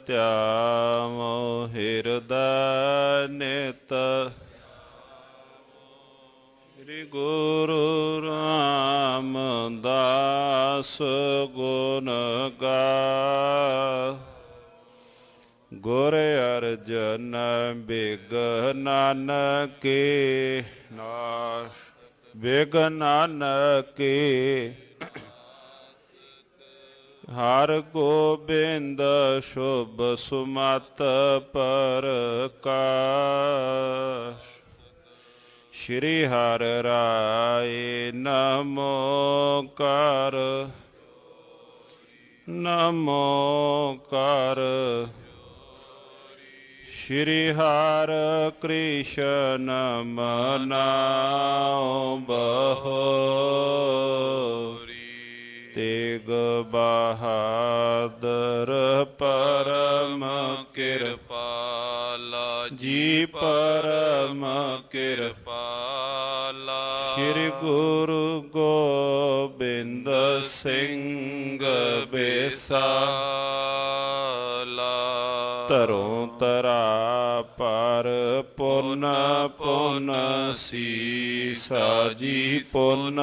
ਧਿਆਵੋ ਹਿਰਦੈ ਨਿਤ। ਸ੍ਰੀ ਗੁਰੂ ਰਾਮਦਾਸ ਗੁਣ ਗਾ। ਗੁਰ ਅਰਜਨ ਬਿਘਨਨ ਕੇ ਨਾਸ਼। ਬਿਘਨਨ ਕੇ ਹਰਿ ਗੋਬਿੰਦ ਸ਼ੁਭ ਸੁਮਤਿ ਪ੍ਰਕਾਸ਼। ਸ਼੍ਰੀ ਹਰਿ ਰਾਇ ਨਮੋ ਕਰ। ਨਮੋ ਕਰ। ਸ਼੍ਰੀ ਹਰਿ ਕ੍ਰਿਸ਼ਨ ਮਨਾਉ ਬਹੋਰੀ। ਤੇਗ ਬਹਾਦਰ ਪਰਮ ਕਿਰਪਾਲਾ ਜੀ। ਪਰਮ ਕਿਰਪਾਲਾ। ਸ਼੍ਰੀ ਗੁਰੂ ਗੋਬਿੰਦ ਸਿੰਘ ਬੇਸਾਲਾ। ਧਰੋਂ ਧਰਾ ਪਰ ਪੁਨ ਪੁਨ ਸੀਸਾ ਜੀ। ਪੁਨ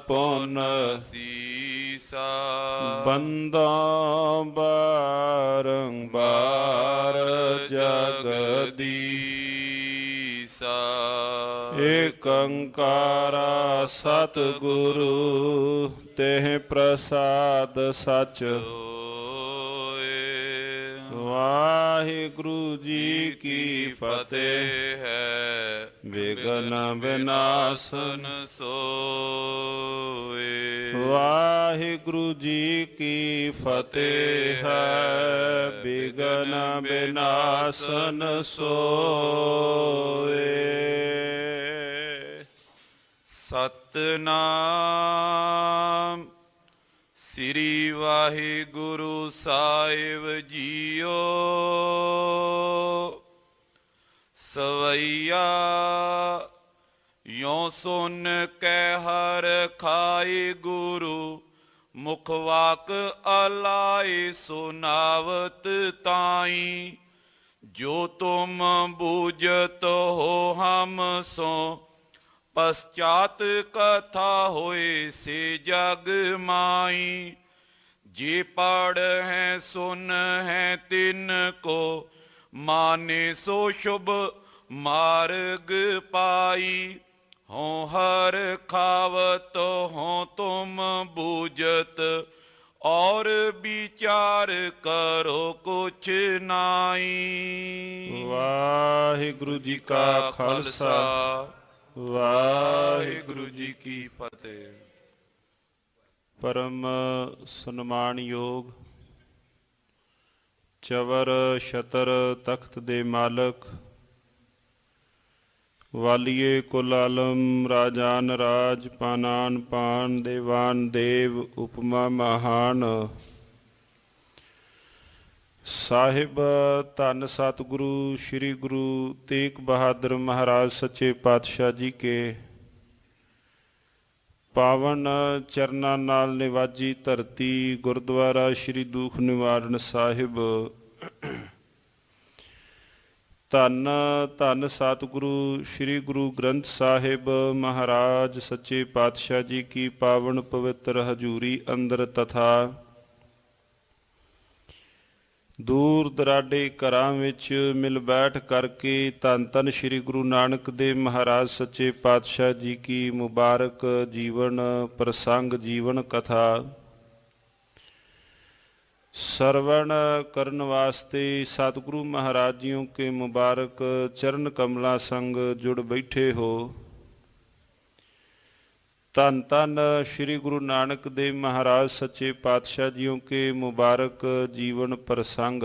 ਪੁਨ ਸੀਸਾ। ਬੰਦਾ ਬਾਰੰਬਾਰ ਜਗਦੀਸਾ। ਏਕ ਓੰਕਾਰਾ ਸਤਿਗੁਰੂ ਤਿਹ ਪ੍ਰਸਾਦ ਸਚ ਹੋਏ। ਵਾਹਿਗੁਰੂ ਜੀ ਕੀ ਫਤਿਹ ਹੈ। ਵਿਘਨ ਵਿਨਾਸ਼ਨ ਸੋਏ। ਵਾਹਿਗੁਰੂ ਜੀ ਕੀ ਫਤਿਹ ਹੈ। ਵਿਘਨ ਵਿਨਾਸ਼ਨ ਸੋਏ। ਸਤਿਨਾਮ ਸ੍ਰੀ ਵਾਹਿਗੁਰੂ ਸਾਹਿਬ ਜੀਓ। ਸਵਈਆ ਯੋਂ ਸੁਨ ਕੈ ਹਰ ਖਾਇ ਗੁਰੂ। ਮੁਖ ਵਾਕ ਅਲਾਇ ਸੁਨਾਵਤ ਤਾਈ। ਜੋ ਤੁਮ ਬੂਝਤ ਹੋ ਹਮ ਸੋ। ਪਸ਼ਚਾਤ ਕਥਾ ਹੋਏ ਸੇ ਜਗ ਮਾਈ। ਜੇ ਪੜ ਹੈ ਸੁਨ ਹੈ ਤਿਨ ਕੋ। ਮਾਨੇ ਸੋ ਸ਼ੁਭ ਮਾਰਗ ਪਾਈ। ਹੋਂ ਹਰ ਖਾਵਤ ਹੋਂ ਤੁਮ ਬੂਝਤ। ਔਰ ਵਿਚਾਰ ਕਰੋ ਕੁਛ ਨਾਈ। ਵਾਹਿਗੁਰੂ ਜੀ ਕਾ ਖਾਲਸਾ। ਵਾਹਿਗੁਰੂ ਜੀ ਕੀ ਫਤਿਹ। ਪਰਮ ਸਨਮਾਨਯੋਗ ਚਵਰ ਛਤਰ ਤਖਤ ਦੇ ਮਾਲਕ। ਵਾਲੀਏ ਕੁਲ ਆਲਮ ਰਾਜਾਨ ਰਾਜ। ਪਾਨਾਨ ਪਾਨ ਦੇਵਾਨ ਦੇਵ ਉਪਮਾ ਮਹਾਨ। ਸਾਹਿਬ ਧੰਨ ਸਤਿਗੁਰੂ ਸ੍ਰੀ ਗੁਰੂ ਤੇਗ ਬਹਾਦਰ ਮਹਾਰਾਜ ਸੱਚੇ ਪਾਤਸ਼ਾਹ ਜੀ ਕੇ ਪਾਵਨ ਚਰਨਾਂ ਨਾਲ ਨਿਵਾਜੀ ਧਰਤੀ ਗੁਰਦੁਆਰਾ ਸ੍ਰੀ ਦੂਖ ਨਿਵਾਰਨ ਸਾਹਿਬ। ਧੰਨ ਧੰਨ ਸਤਿਗੁਰੂ ਸ੍ਰੀ ਗੁਰੂ ਗ੍ਰੰਥ ਸਾਹਿਬ ਮਹਾਰਾਜ ਸੱਚੇ ਪਾਤਸ਼ਾਹ ਜੀ ਕੀ ਪਾਵਨ ਪਵਿੱਤਰ ਹਜ਼ੂਰੀ ਅੰਦਰ ਤਥਾ ਦੂਰ ਦਰਾਡੇ ਘਰਾਂ ਵਿੱਚ ਮਿਲ ਬੈਠ ਕਰਕੇ ਧੰਨ ਧੰਨ ਸ੍ਰੀ ਗੁਰੂ ਨਾਨਕ ਦੇਵ ਮਹਾਰਾਜ ਸੱਚੇ ਪਾਤਸ਼ਾਹ ਜੀ ਕੀ ਮੁਬਾਰਕ ਜੀਵਨ ਪ੍ਰਸੰਗ ਜੀਵਨ ਕਥਾ ਸਰਵਣ ਕਰਨ ਵਾਸਤੇ ਸਤਿਗੁਰੂ ਮਹਾਰਾਜ ਜੀਓ ਕੇ ਮੁਬਾਰਕ ਚਰਨ ਕਮਲਾ ਸੰਗ ਜੁੜ ਬੈਠੇ ਹੋ। ਧੰਨ ਧੰਨ ਸ੍ਰੀ ਗੁਰੂ ਨਾਨਕ ਦੇਵ ਮਹਾਰਾਜ ਸੱਚੇ ਪਾਤਸ਼ਾਹ ਜੀਓ ਕੇ ਮੁਬਾਰਕ ਜੀਵਨ ਪ੍ਰਸੰਗ।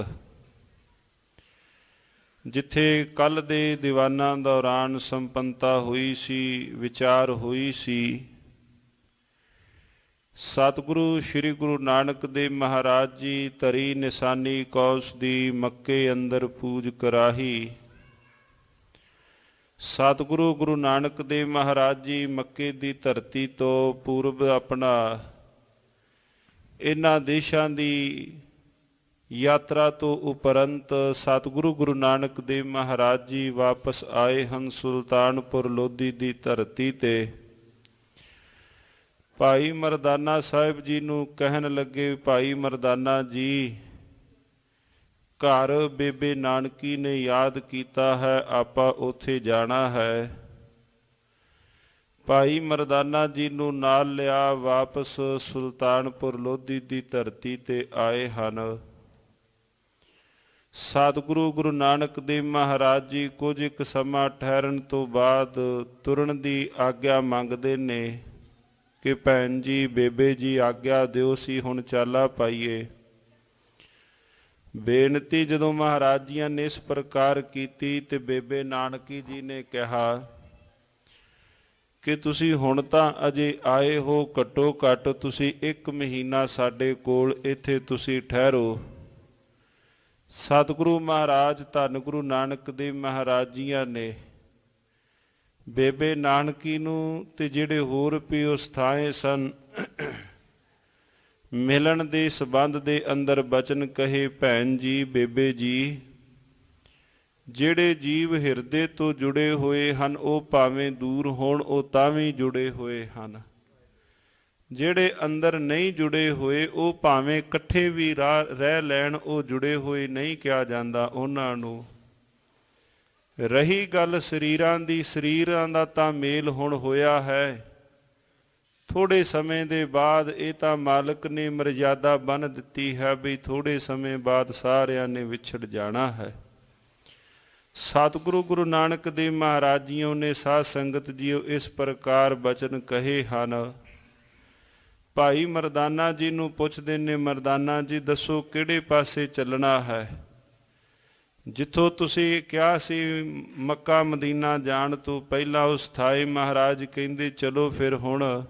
ਜਿੱਥੇ ਕੱਲ੍ਹ ਦੇ ਦੀਵਾਨਾਂ ਦੌਰਾਨ ਸੰਪੰਨਤਾ ਹੋਈ ਸੀ, ਵਿਚਾਰ ਹੋਈ ਸੀ, ਸਤਿਗੁਰੂ ਸ੍ਰੀ ਗੁਰੂ ਨਾਨਕ ਦੇਵ ਮਹਾਰਾਜ ਜੀ ਧਰੀ ਨਿਸ਼ਾਨੀ ਕੌਸ ਦੀ ਮੱਕੇ ਅੰਦਰ ਪੂਜ ਕਰਾਹੀ। ਸਤਿਗੁਰੂ ਗੁਰੂ ਨਾਨਕ ਦੇਵ ਮਹਾਰਾਜ ਜੀ ਮੱਕੇ ਦੀ ਧਰਤੀ ਤੋਂ ਪੂਰਬ ਆਪਣਾ ਇਹਨਾਂ ਦੇਸ਼ਾਂ ਦੀ ਯਾਤਰਾ ਤੋਂ ਉਪਰੰਤ ਸਤਿਗੁਰੂ ਗੁਰੂ ਨਾਨਕ ਦੇਵ ਮਹਾਰਾਜ ਜੀ ਵਾਪਸ ਆਏ ਹਨ ਸੁਲਤਾਨਪੁਰ ਲੋਧੀ ਦੀ ਧਰਤੀ ਤੇ। ਭਾਈ ਮਰਦਾਨਾ ਸਾਹਿਬ ਜੀ ਨੂੰ ਕਹਿਣ ਲੱਗੇ, ਭਾਈ ਮਰਦਾਨਾ ਜੀ, ਘਰ ਬੇਬੇ ਨਾਨਕੀ ਨੇ ਯਾਦ ਕੀਤਾ ਹੈ, ਆਪਾਂ ਉੱਥੇ ਜਾਣਾ ਹੈ। ਭਾਈ ਮਰਦਾਨਾ ਜੀ ਨੂੰ ਨਾਲ ਲਿਆ, ਵਾਪਸ ਸੁਲਤਾਨਪੁਰ ਲੋਧੀ ਦੀ ਧਰਤੀ ਤੇ ਆਏ ਹਨ। ਸਤਿਗੁਰੂ ਗੁਰੂ ਨਾਨਕ ਦੇਵ ਮਹਾਰਾਜ ਜੀ ਕੁਝ ਇੱਕ ਸਮਾਂ ਠਹਿਰਨ ਤੋਂ ਬਾਅਦ ਤੁਰਨ ਦੀ ਆਗਿਆ ਮੰਗਦੇ ਨੇ ਕਿ ਭੈਣ ਜੀ, ਬੇਬੇ ਜੀ ਆਗਿਆ ਦਿਓ, ਸੀ ਹੁਣ ਚਾਲਾ ਪਾਈਏ। ਬੇਨਤੀ ਜਦੋਂ ਮਹਾਰਾਜ ਜੀਆਂ ਨੇ ਇਸ ਪ੍ਰਕਾਰ ਕੀਤੀ ਤੇ ਬੇਬੇ ਨਾਨਕੀ ਜੀ ਨੇ ਕਿਹਾ ਕਿ ਤੁਸੀਂ ਹੁਣ ਤਾਂ ਅਜੇ ਆਏ ਹੋ, ਘੱਟੋ ਘੱਟ ਤੁਸੀਂ 1 ਮਹੀਨਾ ਸਾਡੇ ਕੋਲ ਇੱਥੇ ਤੁਸੀਂ ਠਹਿਰੋ। ਸਤਿਗੁਰੂ ਮਹਾਰਾਜ ਧੰਨ ਗੁਰੂ ਨਾਨਕ ਦੇਵ ਮਹਾਰਾਜ ਜੀਆਂ ਨੇ ਬੇਬੇ ਨਾਨਕੀ ਨੂੰ ਤੇ ਜਿਹੜੇ ਹੋਰ ਪਿਓ ਸਥਾਏ ਸਨ ਮਿਲਣ ਦੇ ਸੰਬੰਧ ਦੇ ਅੰਦਰ ਬਚਨ ਕਹੇ, ਭੈਣ ਜੀ, ਬੇਬੇ ਜੀ, ਜਿਹੜੇ ਜੀਵ ਹਿਰਦੇ ਤੋਂ ਜੁੜੇ ਹੋਏ ਹਨ ਉਹ ਭਾਵੇਂ ਦੂਰ ਹੋਣ, ਉਹ ਤਾਂ ਵੀ ਜੁੜੇ ਹੋਏ ਹਨ। ਜਿਹੜੇ ਅੰਦਰ ਨਹੀਂ ਜੁੜੇ ਹੋਏ ਉਹ ਭਾਵੇਂ ਇਕੱਠੇ ਵੀ ਰਹਿ ਲੈਣ, ਉਹ ਜੁੜੇ ਹੋਏ ਨਹੀਂ ਕਿਹਾ ਜਾਂਦਾ ਉਹਨਾਂ ਨੂੰ। ਰਹੀ ਗੱਲ ਸਰੀਰਾਂ ਦੀ, ਸਰੀਰਾਂ ਦਾ ਤਾਂ ਮੇਲ ਹੁਣ ਹੋਇਆ ਹੈ, ਥੋੜ੍ਹੇ ਸਮੇਂ ਦੇ ਬਾਅਦ ਇਹ ਤਾਂ ਮਾਲਕ ਨੇ ਮਰਜ਼ਾਦਾ ਬੰਨ੍ਹ ਦਿੱਤੀ ਹੈ ਵੀ ਥੋੜ੍ਹੇ ਸਮੇਂ ਬਾਅਦ ਸਾਰਿਆਂ ਨੇ ਵਿਛੜ ਜਾਣਾ ਹੈ। ਸਤਿਗੁਰੂ ਗੁਰੂ ਨਾਨਕ ਦੇਵ ਮਹਾਰਾਜ ਜੀਓ ਨੇ ਸਾਧ ਸੰਗਤ ਜੀਓ ਇਸ ਪ੍ਰਕਾਰ ਬਚਨ ਕਹੇ ਹਨ। ਭਾਈ ਮਰਦਾਨਾ ਜੀ ਨੂੰ ਪੁੱਛਦੇ ਨੇ, ਮਰਦਾਨਾ ਜੀ ਦੱਸੋ ਕਿਹੜੇ ਪਾਸੇ ਚੱਲਣਾ ਹੈ? ਜਿੱਥੋਂ ਤੁਸੀਂ ਕਿਹਾ ਸੀ ਮੱਕਾ ਮਦੀਨਾ ਜਾਣ ਤੋਂ ਪਹਿਲਾਂ ਉਸ ਥਾਈ ਮਹਾਰਾਜ ਕਹਿੰਦੇ ਚਲੋ ਫਿਰ ਹੁਣ।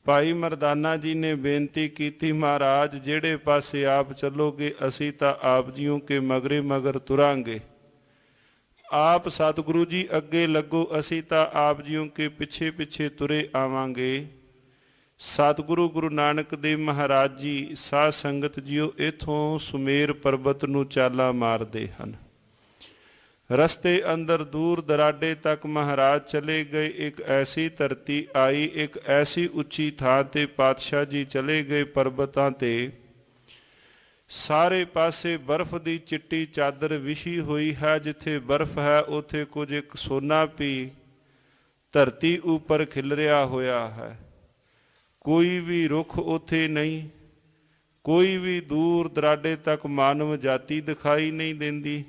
ਭਾਈ ਮਰਦਾਨਾ ਜੀ ਨੇ ਬੇਨਤੀ ਕੀਤੀ, ਮਹਾਰਾਜ ਜਿਹੜੇ ਪਾਸੇ ਆਪ ਚੱਲੋਗੇ ਅਸੀਂ ਤਾਂ ਆਪ ਜੀਓ ਕੇ ਮਗਰੇ ਮਗਰ ਤੁਰਾਂਗੇ। ਆਪ ਸਤਿਗੁਰੂ ਜੀ ਅੱਗੇ ਲੱਗੋ, ਅਸੀਂ ਤਾਂ ਆਪ ਜੀਓ ਕੇ ਪਿੱਛੇ ਪਿੱਛੇ ਤੁਰੇ ਆਵਾਂਗੇ। ਸਤਿਗੁਰੂ ਗੁਰੂ ਨਾਨਕ ਦੇਵ ਮਹਾਰਾਜ ਜੀ ਸਾਧ ਸੰਗਤ ਜੀਓ ਇਥੋਂ ਸੁਮੇਰ ਪਰਬਤ ਨੂੰ ਚਾਲਾ ਮਾਰਦੇ ਹਨ। ਰਸਤੇ ਅੰਦਰ ਦੂਰ ਦਰਾਡੇ ਤੱਕ ਮਹਾਰਾਜ ਚਲੇ ਗਏ। ਇੱਕ ਐਸੀ ਧਰਤੀ ਆਈ, ਇੱਕ ਐਸੀ ਉੱਚੀ ਥਾਂ ਤੇ ਪਾਤਸ਼ਾਹ ਜੀ ਚਲੇ ਗਏ ਪਰਬਤਾਂ ਤੇ। ਸਾਰੇ ਪਾਸੇ ਬਰਫ਼ ਦੀ ਚਿੱਟੀ ਚਾਦਰ ਵਿਛੀ ਹੋਈ ਹੈ। ਜਿੱਥੇ ਬਰਫ਼ ਹੈ ਉੱਥੇ ਕੁਝ ਇੱਕ ਸੋਨਾ ਵੀ ਧਰਤੀ ਉੱਪਰ ਖਿਲਰਿਆ ਹੋਇਆ ਹੈ। ਕੋਈ ਵੀ ਰੁੱਖ ਉੱਥੇ ਨਹੀਂ, ਕੋਈ ਵੀ ਦੂਰ ਦਰਾਡੇ ਤੱਕ ਮਾਨਵ ਜਾਤੀ ਦਿਖਾਈ ਨਹੀਂ ਦਿੰਦੀ।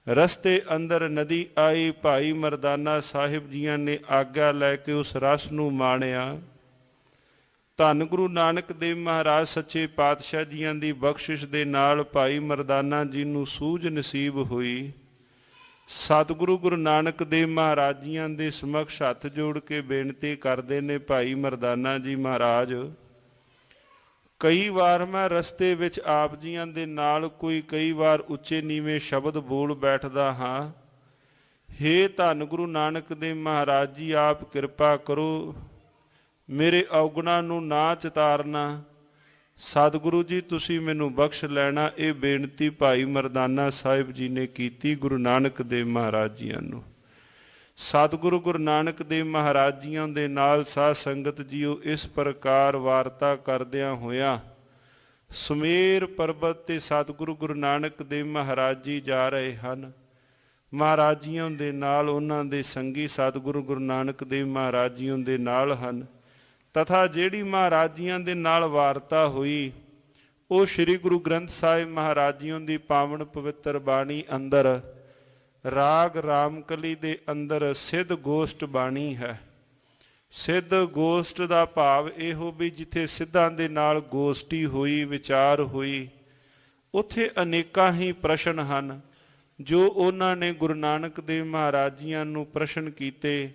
ਰਸਤੇ ਅੰਦਰ ਨਦੀ ਆਈ। ਭਾਈ ਮਰਦਾਨਾ ਸਾਹਿਬ ਜੀਆਂ ਨੇ ਆਗਿਆ ਲੈ ਕੇ ਉਸ ਰਸ ਨੂੰ ਮਾਣਿਆ। ਧੰਨ ਗੁਰੂ ਨਾਨਕ ਦੇਵ ਮਹਾਰਾਜ ਸੱਚੇ ਪਾਤਸ਼ਾਹ ਜੀਆਂ ਦੀ ਬਖਸ਼ਿਸ਼ ਦੇ ਨਾਲ ਭਾਈ ਮਰਦਾਨਾ ਜੀ ਨੂੰ ਸੂਝ ਨਸੀਬ ਹੋਈ। ਸਤਿਗੁਰੂ ਗੁਰੂ ਨਾਨਕ ਦੇਵ ਮਹਾਰਾਜ ਜੀਆਂ ਦੇ ਸਮਕਸ਼ ਹੱਥ ਜੋੜ ਕੇ ਬੇਨਤੀ ਕਰਦੇ ਨੇ, ਭਾਈ ਮਰਦਾਨਾ ਜੀ ਮਹਾਰਾਜ, ਕਈ ਵਾਰ ਮੈਂ ਰਸਤੇ ਵਿੱਚ ਆਪ ਜੀਆਂ ਦੇ ਨਾਲ ਕਈ ਵਾਰ ਉੱਚੇ ਨੀਵੇਂ ਸ਼ਬਦ ਬੋਲ ਬੈਠਦਾ ਹਾਂ। ਹੇ ਧੰਨ ਗੁਰੂ ਨਾਨਕ ਦੇਵ ਮਹਾਰਾਜ ਜੀ, ਆਪ ਕਿਰਪਾ ਕਰੋ, ਮੇਰੇ ਔਗੁਣਾਂ ਨੂੰ ਨਾ ਚਿਤਾਰਨਾ। ਸਤਿਗੁਰੂ ਜੀ ਤੁਸੀਂ ਮੈਨੂੰ ਬਖਸ਼ ਲੈਣਾ। ਇਹ ਬੇਨਤੀ ਭਾਈ ਮਰਦਾਨਾ ਸਾਹਿਬ ਜੀ ਨੇ ਕੀਤੀ ਗੁਰੂ ਨਾਨਕ ਦੇਵ ਮਹਾਰਾਜ ਜੀਆਂ ਨੂੰ। ਸਤਿਗੁਰੂ ਗੁਰੂ ਨਾਨਕ ਦੇਵ ਮਹਾਰਾਜ ਜੀਆਂ ਦੇ ਨਾਲ ਸਾਧ ਸੰਗਤ ਜੀਓ ਇਸ ਪ੍ਰਕਾਰ ਵਾਰਤਾ ਕਰਦਿਆਂ ਹੋਇਆਂ ਸੁਮੇਰ ਪਰਬਤ ਤੇ ਸਤਿਗੁਰੂ ਗੁਰੂ ਨਾਨਕ ਦੇਵ ਮਹਾਰਾਜ ਜੀ ਜਾ ਰਹੇ ਹਨ। ਮਹਾਰਾਜ ਜੀਆਂ ਦੇ ਨਾਲ ਉਹਨਾਂ ਦੇ ਸੰਗੀ ਸਤਿਗੁਰੂ ਗੁਰੂ ਨਾਨਕ ਦੇਵ ਮਹਾਰਾਜ ਜੀਆਂ ਦੇ ਨਾਲ ਹਨ। ਤਥਾ ਜਿਹੜੀ ਮਹਾਰਾਜ ਜੀਆਂ ਦੇ ਨਾਲ ਵਾਰਤਾ ਹੋਈ ਉਹ ਸ੍ਰੀ ਗੁਰੂ ਗ੍ਰੰਥ ਸਾਹਿਬ ਮਹਾਰਾਜ ਜੀਆਂ ਦੀ ਪਾਵਨ ਪਵਿੱਤਰ ਬਾਣੀ ਅੰਦਰ ਰਾਗ ਰਾਮਕਲੀ ਦੇ ਅੰਦਰ ਸਿੱਧ ਗੋਸ਼ਟ ਬਾਣੀ ਹੈ। ਸਿੱਧ ਗੋਸ਼ਟ ਦਾ ਭਾਵ ਇਹੋ ਵੀ ਜਿੱਥੇ ਸਿੱਧਾਂ ਦੇ ਨਾਲ ਗੋਸ਼ਟੀ ਹੋਈ, ਵਿਚਾਰ ਹੋਈ, ਉੱਥੇ ਅਨੇਕਾਂ ਹੀ ਪ੍ਰਸ਼ਨ ਹਨ ਜੋ ਉਹਨਾਂ ਨੇ ਗੁਰੂ ਨਾਨਕ ਦੇਵ ਮਹਾਰਾਜ ਜੀਆਂ ਨੂੰ ਪ੍ਰਸ਼ਨ ਕੀਤੇ।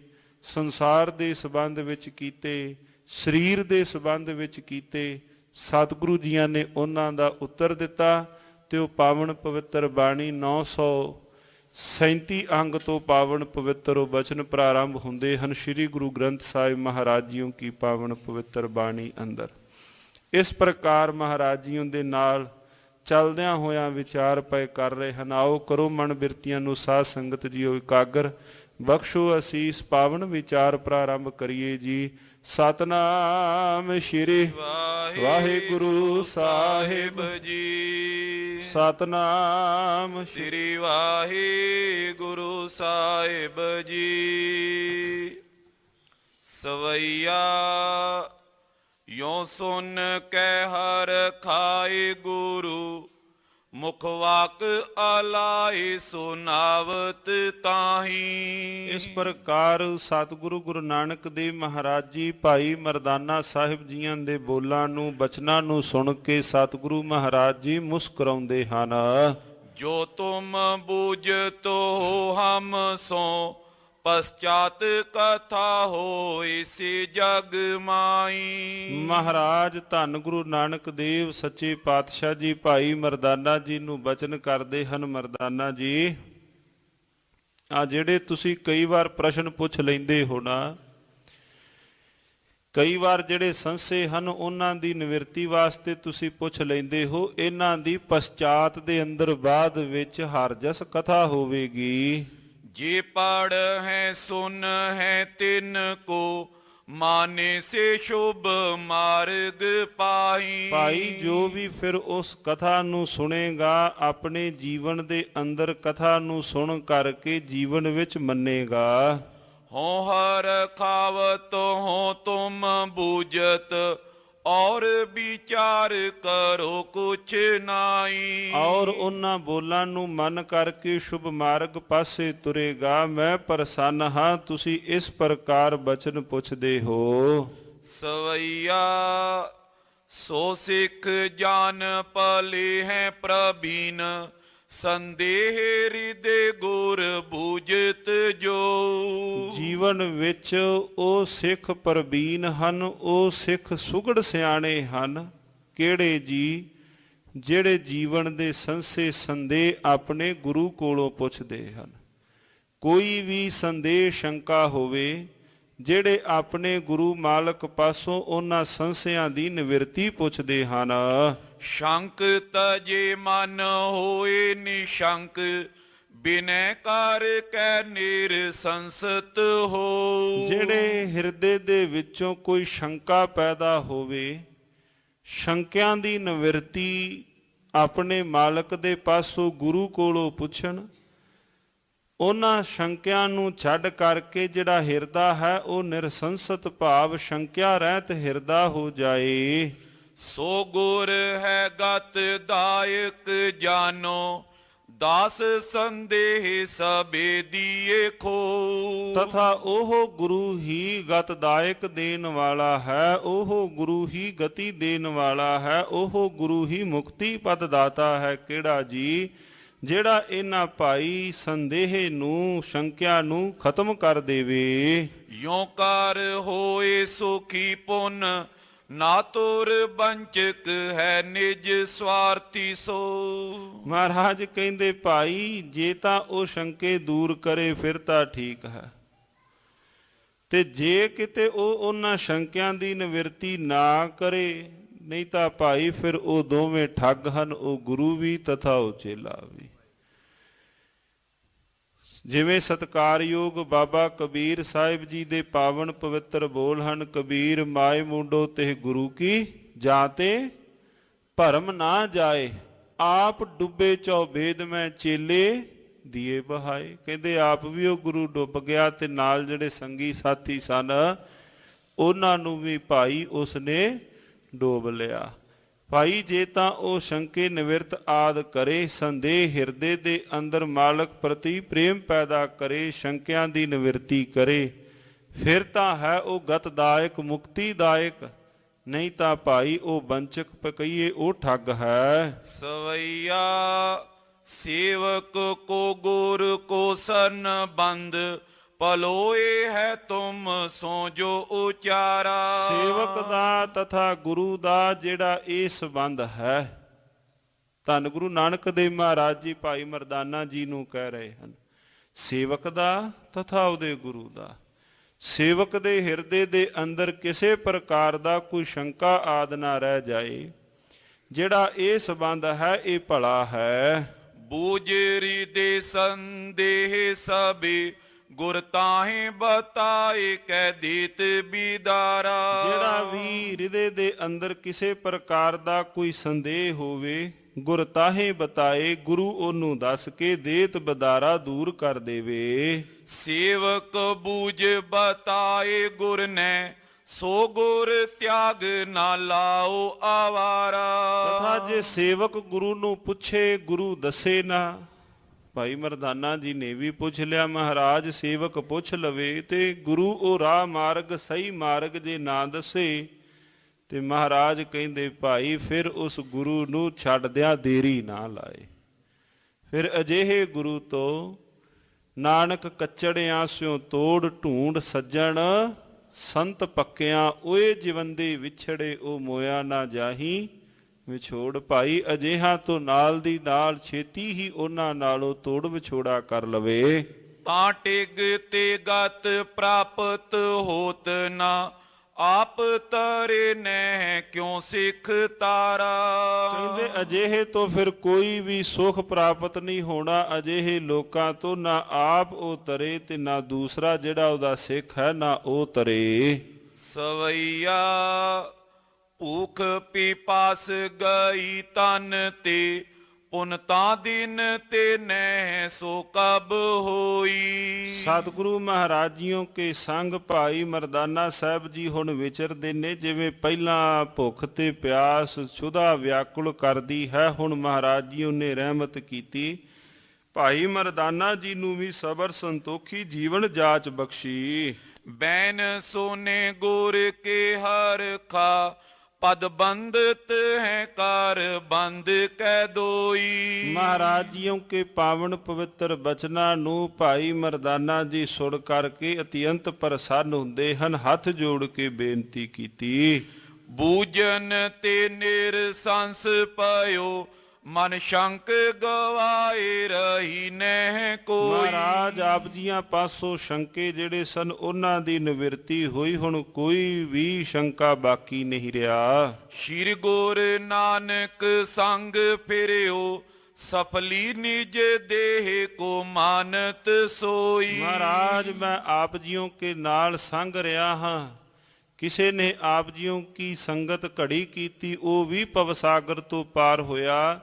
ਸੰਸਾਰ ਦੇ ਸੰਬੰਧ ਵਿੱਚ ਕੀਤੇ, ਸਰੀਰ ਦੇ ਸੰਬੰਧ ਵਿੱਚ ਕੀਤੇ। ਸਤਿਗੁਰੂ ਜੀਆਂ ਨੇ ਉਹਨਾਂ ਦਾ ਉੱਤਰ ਦਿੱਤਾ ਤੇ ਉਹ ਪਾਵਨ ਪਵਿੱਤਰ ਬਾਣੀ 937 ਅੰਗ ਤੋਂ ਪਾਵਨ ਪਵਿੱਤਰ ਉਹ ਬਚਨ ਪ੍ਰਾਰੰਭ ਹੁੰਦੇ ਹਨ ਸ੍ਰੀ ਗੁਰੂ ਗ੍ਰੰਥ ਸਾਹਿਬ ਮਹਾਰਾਜ ਜੀਓ ਕੀ ਪਾਵਨ ਪਵਿੱਤਰ ਬਾਣੀ ਅੰਦਰ। ਇਸ ਪ੍ਰਕਾਰ ਮਹਾਰਾਜ ਜੀਓ ਦੇ ਨਾਲ ਚਲਦਿਆਂ ਹੋਇਆਂ ਵਿਚਾਰ ਪਏ ਕਰ ਰਹੇ ਹਨ। ਆਓ ਕਰੋ ਮਨ ਬਿਰਤੀਆਂ ਨੂੰ ਸਾਧ ਸੰਗਤ ਜੀਓ ਇਕਾਗਰ, ਬਖਸ਼ੋ ਅਸੀਸ ਪਾਵਨ ਵਿਚਾਰ ਪ੍ਰਾਰੰਭ ਕਰੀਏ ਜੀ। ਸਤਨਾਮ ਸ਼੍ਰੀ ਵਾਹਿਗੁਰੂ ਸਾਹਿਬ ਜੀ। ਸਤਨਾਮ ਸ੍ਰੀ ਵਾਹਿਗੁਰੂ ਸਾਹਿਬ ਜੀ। ਸਵਈਆ ਯੋ ਸੁਨ ਕੈ ਹਰ ਖਾਏ ਗੁਰੂ, ਮੁਖ ਵਾਕ ਆਲਾਏ ਸੁਨਾਵਤ ਤਾਹੀ। ਇਸ ਪ੍ਰਕਾਰ ਸਤਿਗੁਰੂ ਗੁਰੂ ਨਾਨਕ ਦੇਵ ਮਹਾਰਾਜ ਜੀ ਭਾਈ ਮਰਦਾਨਾ ਸਾਹਿਬ ਜੀਆਂ ਦੇ ਬੋਲਾਂ ਨੂੰ ਬਚਨਾਂ ਨੂੰ ਸੁਣ ਕੇ ਸਤਿਗੁਰੂ ਮਹਾਰਾਜ ਜੀ ਮੁਸਕਰਾਉਂਦੇ ਹਨ। ਜੋ ਤੁਮ ਬੂਝਤੋ ਹਮ ਸੋ, ਪਸ਼ਚਾਤ ਕਥਾ ਹੋਇ ਸੀ ਜਗ ਮਾਈ। ਮਹਾਰਾਜ ਧੰਨ ਗੁਰੂ ਨਾਨਕ ਦੇਵ ਸੱਚੇ ਪਾਤਸ਼ਾਹ ਜੀ ਭਾਈ ਮਰਦਾਨਾ ਜੀ ਨੂੰ ਬਚਨ ਕਰਦੇ ਹਨ। ਮਰਦਾਨਾ ਜੀ, ਆ ਜਿਹੜੇ ਤੁਸੀਂ ਕਈ ਵਾਰ ਪ੍ਰਸ਼ਨ ਪੁੱਛ ਲੈਂਦੇ ਹੋ ਨਾ, ਕਈ ਵਾਰ ਜਿਹੜੇ ਸੰਸ਼ੇ ਹਨ ਉਹਨਾਂ ਦੀ ਨਿਵਰਤੀ ਵਾਸਤੇ ਤੁਸੀਂ ਪੁੱਛ ਲੈਂਦੇ ਹੋ, ਇਹਨਾਂ ਦੀ ਪਸ਼ਚਾਤ ਦੇ ਅੰਦਰ ਬਾਅਦ ਵਿੱਚ ਹਰਜਸ ਕਥਾ ਹੋਵੇਗੀ। ਜੇ ਪੜ ਹੈ ਸੁਨ ਹੈ ਤਿਨ ਕੋ, ਮਾਨੇ ਸੇ ਸ਼ੁਭ ਮਾਰਗ ਪਾਈ। ਭਾਈ ਜੋ ਵੀ ਫਿਰ ਉਸ ਕਥਾ ਨੂੰ ਸੁਣੇਗਾ, ਆਪਣੇ ਜੀਵਨ ਦੇ ਅੰਦਰ ਕਥਾ ਨੂੰ ਸੁਣ ਕਰਕੇ ਜੀਵਨ ਵਿੱਚ ਮੰਨੇਗਾ। ਹੋ ਹਰ ਖਾਵਤ ਹੋ ਤੁਮ ਬੂਝਤ, ਔਰ ਵਿਚਾਰ ਕਰੋ ਕੁਛ ਨਾਈ। ਔਰ ਉਹਨਾਂ ਬੋਲਾਂ ਨੂੰ ਮਨ ਕਰਕੇ ਸ਼ੁਭ ਮਾਰਗ ਪਾਸੇ ਤੁਰੇਗਾ। ਮੈਂ ਪ੍ਰਸੰਨ ਹਾਂ ਤੁਸੀਂ ਇਸ ਪ੍ਰਕਾਰ ਬਚਨ ਪੁੱਛਦੇ ਹੋ। ਸਵਈਆ ਸੋ ਸਿੱਖ ਜਾਨ ਪਲੇ ਹੈ ਪ੍ਰਬੀਨ, ਸੰਦੇਹ ਹਿਰਦੇ ਗੁਰ ਬੂਝਤ ਜੋ। ਜੀਵਨ ਵਿੱਚ ਉਹ ਸਿੱਖ ਪ੍ਰਬੀਨ ਹਨ, ਉਹ ਸਿੱਖ ਸੁਘੜ ਸਿਆਣੇ ਹਨ। ਕਿਹੜੇ ਜੀ? ਜਿਹੜੇ ਜੀਵਨ ਦੇ ਸੰਸ਼ੇ ਸੰਦੇਹ ਆਪਣੇ ਗੁਰੂ ਕੋਲੋਂ ਪੁੱਛਦੇ ਹਨ। ਕੋਈ ਵੀ ਸੰਦੇਹ ਸ਼ੰਕਾ ਹੋਵੇ, ਜਿਹੜੇ ਆਪਣੇ ਗੁਰੂ ਮਾਲਕ ਪਾਸੋਂ ਉਹਨਾਂ ਸੰਸ਼ਿਆਂ ਦੀ ਨਿਵਰਤੀ ਪੁੱਛਦੇ ਹਨ। ਸ਼ੰਕ ਤਜੇ ਮਨ ਹੋਏ ਨਿਸ਼ੰਕ, ਬਿਨੈ ਕਰ ਕੈ ਨਿਰਸੰਸਤ ਹੋ। ਜਿਹੜੇ ਹਿਰਦੇ ਦੇ ਵਿੱਚੋਂ ਕੋਈ ਸ਼ੰਕਾ ਪੈਦਾ ਹੋਵੇ, ਸ਼ੰਕਿਆਂ ਦੀ ਨਿਵਰਤੀ ਆਪਣੇ ਮਾਲਕ ਦੇ ਪਾਸੋਂ ਗੁਰੂ ਕੋਲੋਂ ਪੁੱਛਣ। ਉਹਨਾਂ ਸ਼ੰਕਿਆਂ ਨੂੰ ਛੱਡ ਕਰਕੇ ਜਿਹੜਾ ਹਿਰਦਾ ਹੈ ਉਹ ਨਿਰਸੰਸਤ ਭਾਵ ਸ਼ੰਕਿਆ ਰਹਿਤ ਹਿਰਦਾ ਹੋ ਜਾਏ। ਸੋ ਗੁਰ ਹੈ ਗਤ ਦਾਇਕ ਜਾਨੋ, ਦਾਸ ਸੰਦੇਹ ਸਬੇ ਦੀਏ ਖੋ। ਤਥਾ ਉਹ ਗੁਰੂ ਹੀ ਗਤਦਾਇਕ ਦੇਣ ਵਾਲਾ ਹੈ, ਉਹ ਗੁਰੂ ਹੀ ਗਤੀ ਦੇਣ ਵਾਲਾ ਹੈ, ਉਹ ਗੁਰੂ ਹੀ ਮੁਕਤੀ ਪਦ ਦਾਤਾ ਹੈ। ਕਿਹੜਾ ਜੀ? ਜਿਹੜਾ ਇਹਨਾਂ ਭਾਈ ਸੰਦੇਹ ਨੂੰ ਸ਼ੰਕਿਆ ਨੂੰ ਖਤਮ ਕਰ ਦੇਵੇ। ਯੋਂ ਕਰ ਹੋਏ ਸੁਖੀ ਪੁੰਨ, ਨਾ ਤੁਰ ਬੰਚਕ ਹੈ ਨਿਜ ਸਵਾਰਥੀ ਸੋ। ਮਹਾਰਾਜ ਕਹਿੰਦੇ ਭਾਈ ਜੇ ਤਾਂ ਉਹ ਸ਼ੰਕੇ ਦੂਰ ਕਰੇ ਫਿਰ ਤਾਂ ਠੀਕ ਹੈ, ਤੇ ਜੇ ਕਿਤੇ ਉਹ ਉਹਨਾਂ ਸ਼ੰਕਿਆਂ ਦੀ ਨਿਵਰਤੀ ਨਾ ਕਰੇ, ਨਹੀਂ ਤਾਂ ਭਾਈ ਫਿਰ ਉਹ ਦੋਵੇਂ ਠੱਗ ਹਨ, ਉਹ ਗੁਰੂ ਵੀ ਤਥਾ ਉਹ ਚੇਲਾ ਵੀ। ਜਿਵੇਂ ਸਤਿਕਾਰਯੋਗ ਬਾਬਾ ਕਬੀਰ ਸਾਹਿਬ ਜੀ ਦੇ ਪਾਵਨ ਪਵਿੱਤਰ ਬੋਲ ਹਨ, ਕਬੀਰ ਮਾਏ ਮੁੰਡੋ ਤੇ ਗੁਰੂ ਕੀ ਜਾਤੇ ਭਰਮ ਨਾ ਜਾਏ, ਆਪ ਡੁੱਬੇ ਚੌਬੇਦ ਮੈਂ ਚੇਲੇ ਦੀਏ ਬਹਾਏ। ਕਹਿੰਦੇ ਆਪ ਵੀ ਉਹ ਗੁਰੂ ਡੁੱਬ ਗਿਆ ਤੇ ਨਾਲ ਜਿਹੜੇ ਸੰਗੀ ਸਾਥੀ ਸਨ ਉਹਨਾਂ ਨੂੰ ਵੀ ਭਾਈ ਉਸਨੇ ਡੋਬ ਲਿਆ। ਭਾਈ ਜੇ ਤਾਂ ਉਹ ਸ਼ੰਕੇ ਨਿਵਰਤ ਆਦ ਕਰੇ, ਸੰਦੇਹ ਹਿਰਦੇ ਦੇ ਅੰਦਰ ਮਾਲਕ ਪ੍ਰਤੀ ਪ੍ਰੇਮ ਪੈਦਾ ਕਰੇ, ਸ਼ੰਕਿਆਂ ਦੀ ਨਿਵਰਤੀ ਕਰੇ, ਫਿਰ ਤਾਂ ਹੈ ਉਹ ਗਤਦਾਇਕ ਮੁਕਤੀਦਾਇਕ, ਨਹੀਂ ਤਾਂ ਭਾਈ ਉਹ ਬੰਚਕ ਕਹੀਏ ਉਹ ਠੱਗ ਹੈ। ਸਵਈਆ ਸੇਵਕ ਕੋ ਗੁਰ ਕੋ ਸਰਨ ਬੰਦ, ਪਲੋਏ ਹੈ ਤੁਮ ਸੋ ਜੋ ਉਚਾਰਾ। ਸੇਵਕ ਦਾ ਤਥਾ ਗੁਰੂ ਦਾ ਜਿਹੜਾ ਇਹ ਸੰਬੰਧ ਹੈ, ਧੰਨ ਗੁਰੂ ਨਾਨਕ ਦੇਵ ਮਹਾਰਾਜ ਜੀ ਭਾਈ ਮਰਦਾਨਾ ਜੀ ਨੂੰ ਕਹਿ ਰਹੇ ਹਨ, ਸੇਵਕ ਦਾ ਤਥਾ ਉਹਦੇ ਗੁਰੂ ਦਾ। ਸੇਵਕ ਦੇ ਹਿਰਦੇ ਦੇ ਅੰਦਰ ਕਿਸੇ ਪ੍ਰਕਾਰ ਦਾ ਕੋਈ ਸ਼ੰਕਾ ਆਦ ਨਾ ਰਹਿ ਜਾਏ। ਜਿਹੜਾ ਇਹ ਸੰਬੰਧ ਹੈ ਇਹ ਭਲਾ ਹੈ। ਬੂਝਰੀ ਦੇ ਸੰਦੇਹ ਸਭੇ ਗੁਰ ਤਾਹੇ ਬਤਾਏ ਕਹਿ ਦੇਤ ਬੀਦਾਰਾ। ਜਿਹੜਾ ਵੀ ਹਿਰਦੇ ਦੇ ਅੰਦਰ ਕਿਸੇ ਪ੍ਰਕਾਰ ਦਾ ਕੋਈ ਸੰਦੇਹ ਹੋਵੇ ਗੁਰ ਤਾਹੇ ਬਤਾਏ, ਗੁਰੂ ਉਹਨੂੰ ਦੱਸ ਕੇ ਦੇਤ ਬਦਾਰਾ ਦੂਰ ਕਰ ਦੇਵੇ। ਸੇਵਕ ਬੂਝ ਬਤਾਏ ਗੁਰ ਨੇ ਸੋ ਗੁਰ ਤਿਆਗ ਨਾ ਲਾਓ ਆਵਾਰਾ। ਤਥਾ ਜੇ ਸੇਵਕ ਗੁਰੂ ਨੂੰ ਪੁੱਛੇ ਗੁਰੂ ਦੱਸੇ ਨਾ, ਭਾਈ ਮਰਦਾਨਾ ਜੀ ਨੇ ਵੀ ਪੁੱਛ ਲਿਆ, ਮਹਾਰਾਜ ਸੇਵਕ ਪੁੱਛ ਲਵੇ ਤੇ ਗੁਰੂ ਉਹ ਰਾਹ ਮਾਰਗ ਸਹੀ ਮਾਰਗ ਜੇ ਨਾ ਦੱਸੇ ਤੇ ਮਹਾਰਾਜ ਕਹਿੰਦੇ ਭਾਈ ਫਿਰ ਉਸ ਗੁਰੂ ਨੂੰ ਛੱਡਦਿਆਂ ਦੇਰੀ ਨਾ ਲਾਏ। ਫਿਰ ਅਜਿਹੇ ਗੁਰੂ ਤੋਂ ਨਾਨਕ ਕੱਚੜਿਆਂ ਸਿਓ ਤੋੜ ਢੂੰਡ ਸੱਜਣ ਸੰਤ ਪੱਕਿਆਂ ਓਏ ਜਿਵੰਦੇ ਵਿਛੜੇ ਉਹ ਮੋਇਆ ਨਾ ਜਾਹੀ ਵਿਛੋੜ। ਭਾਈ ਅਜਿਹਾ ਤੋਂ ਨਾਲ ਦੀ ਨਾਲ ਛੇਤੀ ਹੀ ਉਹਨਾਂ ਨਾਲੋਂ ਤੋੜ ਵਿਛੋੜਾ ਕਰ ਲਵੇ। ਤਾਂ ਟਿਗ ਤੇ ਗਤ ਪ੍ਰਾਪਤ ਹੋਤ ਨਾ ਆਪ ਤਰੇ ਨੇ ਕਿਉਂ ਸਿੱਖ ਤਾਰਾ। ਕਹਿੰਦੇ ਅਜਿਹੇ ਤੋਂ ਫਿਰ ਕੋਈ ਵੀ ਸੁਖ ਪ੍ਰਾਪਤ ਨਹੀਂ ਹੋਣਾ ਅਜਿਹੇ ਲੋਕਾਂ ਤੋਂ, ਨਾ ਆਪ ਉਹ ਤਰੇ ਤੇ ਨਾ ਦੂਸਰਾ ਜਿਹੜਾ ਉਹਦਾ ਸਿੱਖ ਹੈ ਨਾ ਉਹ ਤਰੇ। ਸਵਈਆ ਭੂਖ ਪੀਪਾਸ ਗਈ ਤਨ ਤੇ ਪੁਨ ਤਾਂ ਦਿਨ ਤੇ ਨਹਿ ਸੋ ਕਬ ਹੋਈ। ਸਤਿਗੁਰੂ ਮਹਾਰਾਜ ਜੀਓ ਕੇ ਸੰਗ ਭਾਈ ਮਰਦਾਨਾ ਸਾਹਿਬ ਜੀ ਹੁਣ ਵਿਚਰਦੇ ਨੇ। ਜਿਵੇਂ ਪਹਿਲਾਂ ਭੁੱਖ ਤੇ ਪਿਆਸ ਛੁਦਾ ਵਿਆਕੁਲ ਕਰਦੀ ਹੈ, ਹੁਣ ਮਹਾਰਾਜ ਜੀ ਨੇ ਰਹਿਮਤ ਕੀਤੀ, ਭਾਈ ਮਰਦਾਨਾ ਜੀ ਨੂੰ ਵੀ ਸਬਰ ਸੰਤੋਖੀ ਜੀਵਨ ਜਾਚ ਬਖਸ਼ੀ। ਬੈਨ ਸੋਨੇ ਗੁਰ ਕੇ ਹਰ ਖਾ ਪਦ ਬੰਦਤ ਹੈ ਕਰ ਬੰਦ ਕੈ ਦੋਈ। ਮਹਾਰਾਜ ਜੀਓ ਕੇ ਪਾਵਨ ਪਵਿੱਤਰ ਬਚਨਾਂ ਨੂੰ ਭਾਈ ਮਰਦਾਨਾ ਜੀ ਸੁਣ ਕਰਕੇ ਅਤਿਅੰਤ ਪ੍ਰਸੰਨ ਹੁੰਦੇ ਹਨ, ਹੱਥ ਜੋੜ ਕੇ ਬੇਨਤੀ ਕੀਤੀ। ਬੂਝਨ ਤੇ ਨਿਰਸੰਸ ਪਇਓ ਮਨ ਸ਼ੰਕ ਗਵਾਏ ਰਹੀ ਨਹਿ ਕੋਈ। ਮਹਾਰਾਜ ਆਪ ਜੀਆਂ ਪਾਸੋਂ ਸ਼ੰਕੇ ਜਿਹੜੇ ਸਨ ਉਹਨਾਂ ਦੀ ਨਿਵਰਤੀ ਹੋਈ, ਹੁਣ ਕੋਈ ਵੀ ਸ਼ੰਕਾ ਬਾਕੀ ਨਹੀਂ ਰਿਹਾ। ਸ਼੍ਰੀ ਗੁਰ ਨਾਨਕ ਸੰਗ ਫਿਰਿਓ ਸਫਲੀ ਨਿਜ ਦੇਹ ਕੋ ਮਾਨਤ ਸੋਈ। ਮਹਾਰਾਜ ਮੈਂ ਆਪ ਜੀਓ ਕੇ ਨਾਲ ਸੰਗ ਰਿਹਾ ਹਾਂ, ਕਿਸੇ ਨੇ ਆਪ ਜੀਓ ਕੀ ਸੰਗਤ ਘੜੀ ਕੀਤੀ ਉਹ ਵੀ ਭਵਸਾਗਰ ਤੋਂ ਪਾਰ ਹੋਇਆ।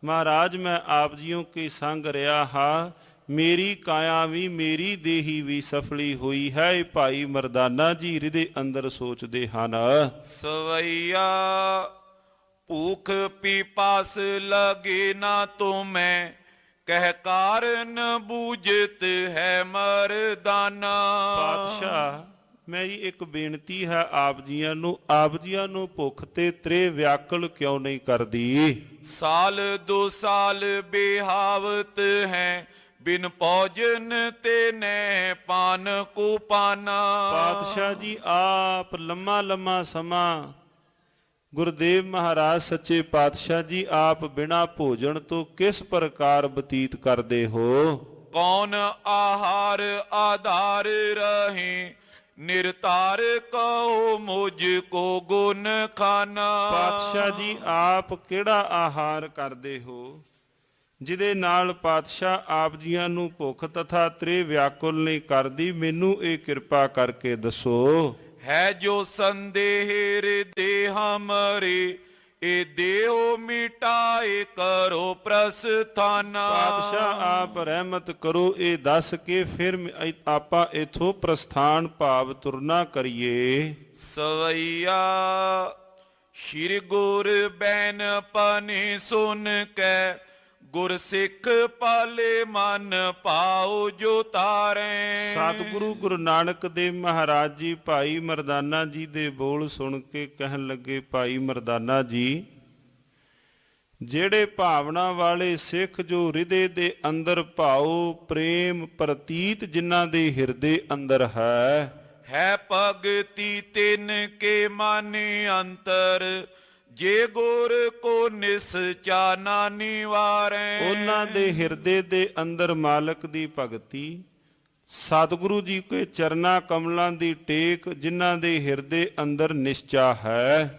ਮਹਾਰਾਜ ਮੈਂ ਆਪ ਜੀਓ ਕੇ ਸੰਗ ਰਿਹਾ ਹਾਂ, ਮੇਰੀ ਕਾਇਆ ਵੀ ਮੇਰੀ ਦੇਹੀ ਵੀ ਸਫਲੀ ਹੋਈ ਹੈ। ਇਹ ਭਾਈ ਮਰਦਾਨਾ ਜੀ ਹਿਰਦੇ ਅੰਦਰ ਸੋਚਦੇ ਹਨ। ਸਵਈਆ ਭੂਖ ਪੀਪਾਸ ਲਗੇ ਨਾ ਤੁਮੈ ਕਹਿ ਕਾਰਨ ਬੂਝਤ ਹੈ ਮਰਦਾਨਾ। ਪਾਤਸ਼ਾਹ ਮੇਰੀ ਇੱਕ ਬੇਨਤੀ ਹੈ ਆਪ ਜੀਆਂ ਨੂੰ, ਆਪ ਜੀਆਂ ਨੂੰ ਭੁੱਖ ਤੇ ਤ੍ਰੇ ਵਿਆਕੁਲ ਕਿਉਂ ਨਹੀਂ ਕਰਦੀ। ਸਾਲ 2 ਸਾਲ ਬਿਹਾਵਤ ਹੈ ਬਿਨ ਭੋਜਨ ਤੇ ਨਹਿ ਪਾਨ ਕੋ ਪਾਨਾ। ਪਾਤਸ਼ਾਹ ਜੀ ਆਪ ਲੰਮਾ ਲੰਮਾ ਸਮਾਂ ਗੁਰਦੇਵ ਮਹਾਰਾਜ ਸੱਚੇ ਪਾਤਸ਼ਾਹ ਜੀ ਆਪ ਬਿਨਾ ਭੋਜਨ ਤੋਂ ਕਿਸ ਪ੍ਰਕਾਰ ਬਤੀਤ ਕਰਦੇ ਹੋ। ਕੌਣ ਆਹਾਰ ਆਧਾਰ ਰਹੇ ਨਿਰਤਾਰ ਕਉ ਮੁਝ ਕੋ ਗੁਣ ਖਾਨਾ। ਪਾਤਸ਼ਾਹ ਜੀ ਆਪ ਕਿਹੜਾ ਆਹਾਰ ਕਰਦੇ ਹੋ ਜਿਹਦੇ ਨਾਲ ਪਾਤਸ਼ਾਹ ਆਪ ਜੀਆਂ ਨੂੰ ਭੁੱਖ ਤਥਾ ਤ੍ਰੇ ਵਿਆਕੁਲ ਨਹੀਂ ਕਰਦੀ, ਮੈਨੂੰ ਇਹ ਕਿਰਪਾ ਕਰਕੇ ਦੱਸੋ। ਹੈ ਜੋ ਸੰਦੇਹ ਹਿਰਦੇ ਹਮਰੇ ਇਹ ਦੇਹੋ ਮਿਟਾਏ ਕਰੋ ਪ੍ਰਸਥਾਨਾ। ਪਾਤਸ਼ਾਹ ਆਪ ਰਹਿਮਤ ਕਰੋ, ਇਹ ਦੱਸ ਕੇ ਫਿਰ ਆਪਾਂ ਇਥੋਂ ਪ੍ਰਸਥਾਨ ਭਾਵ ਤੁਰਨਾ ਕਰੀਏ। ਸਵਈਆ ਸ਼੍ਰੀ ਗੁਰ ਬੈਨ ਪਨੇ ਸੁਨ ਕੈ ਗੁਰ ਸਿੱਖ ਪਾਲੇ ਮਨ ਪਾਉ ਜੋ ਤਾਰੇ। ਸਤਿਗੁਰੂ ਗੁਰੂ ਨਾਨਕ ਦੇਵ ਮਹਾਰਾਜ ਜੀ ਭਾਈ ਮਰਦਾਨਾ ਜੀ ਦੇ ਬੋਲ ਸੁਣ ਕੇ ਕਹਿਣ ਲੱਗੇ, ਭਾਈ ਮਰਦਾਨਾ ਜੀ ਜਿਹੜੇ ਭਾਵਨਾ ਵਾਲੇ ਸਿੱਖ ਜੋ ਹਿਰਦੇ ਦੇ ਅੰਦਰ ਭਾਉ ਪ੍ਰੇਮ ਪ੍ਰਤੀਤ ਜਿਨ੍ਹਾਂ ਦੇ ਹਿਰਦੇ ਅੰਦਰ ਹੈ ਭਗਤੀ ਤਿਨ ਕੇ ਮਨ ਅੰਤਰ ਜੇ ਗੁਰ ਕੋ ਨਿਸਚਾ ਨਾ ਨਿਵਾਰੈ। ਉਹਨਾਂ ਦੇ ਹਿਰਦੇ ਦੇ ਅੰਦਰ ਮਾਲਕ ਦੀ ਭਗਤੀ, ਸਤਿਗੁਰੂ ਜੀ ਕੇ ਚਰਨਾ ਕਮਲਾਂ ਦੀ ਟੇਕ ਜਿਨ੍ਹਾਂ ਦੇ ਹਿਰਦੇ ਅੰਦਰ ਨਿਸ਼ਚਾ ਹੈ।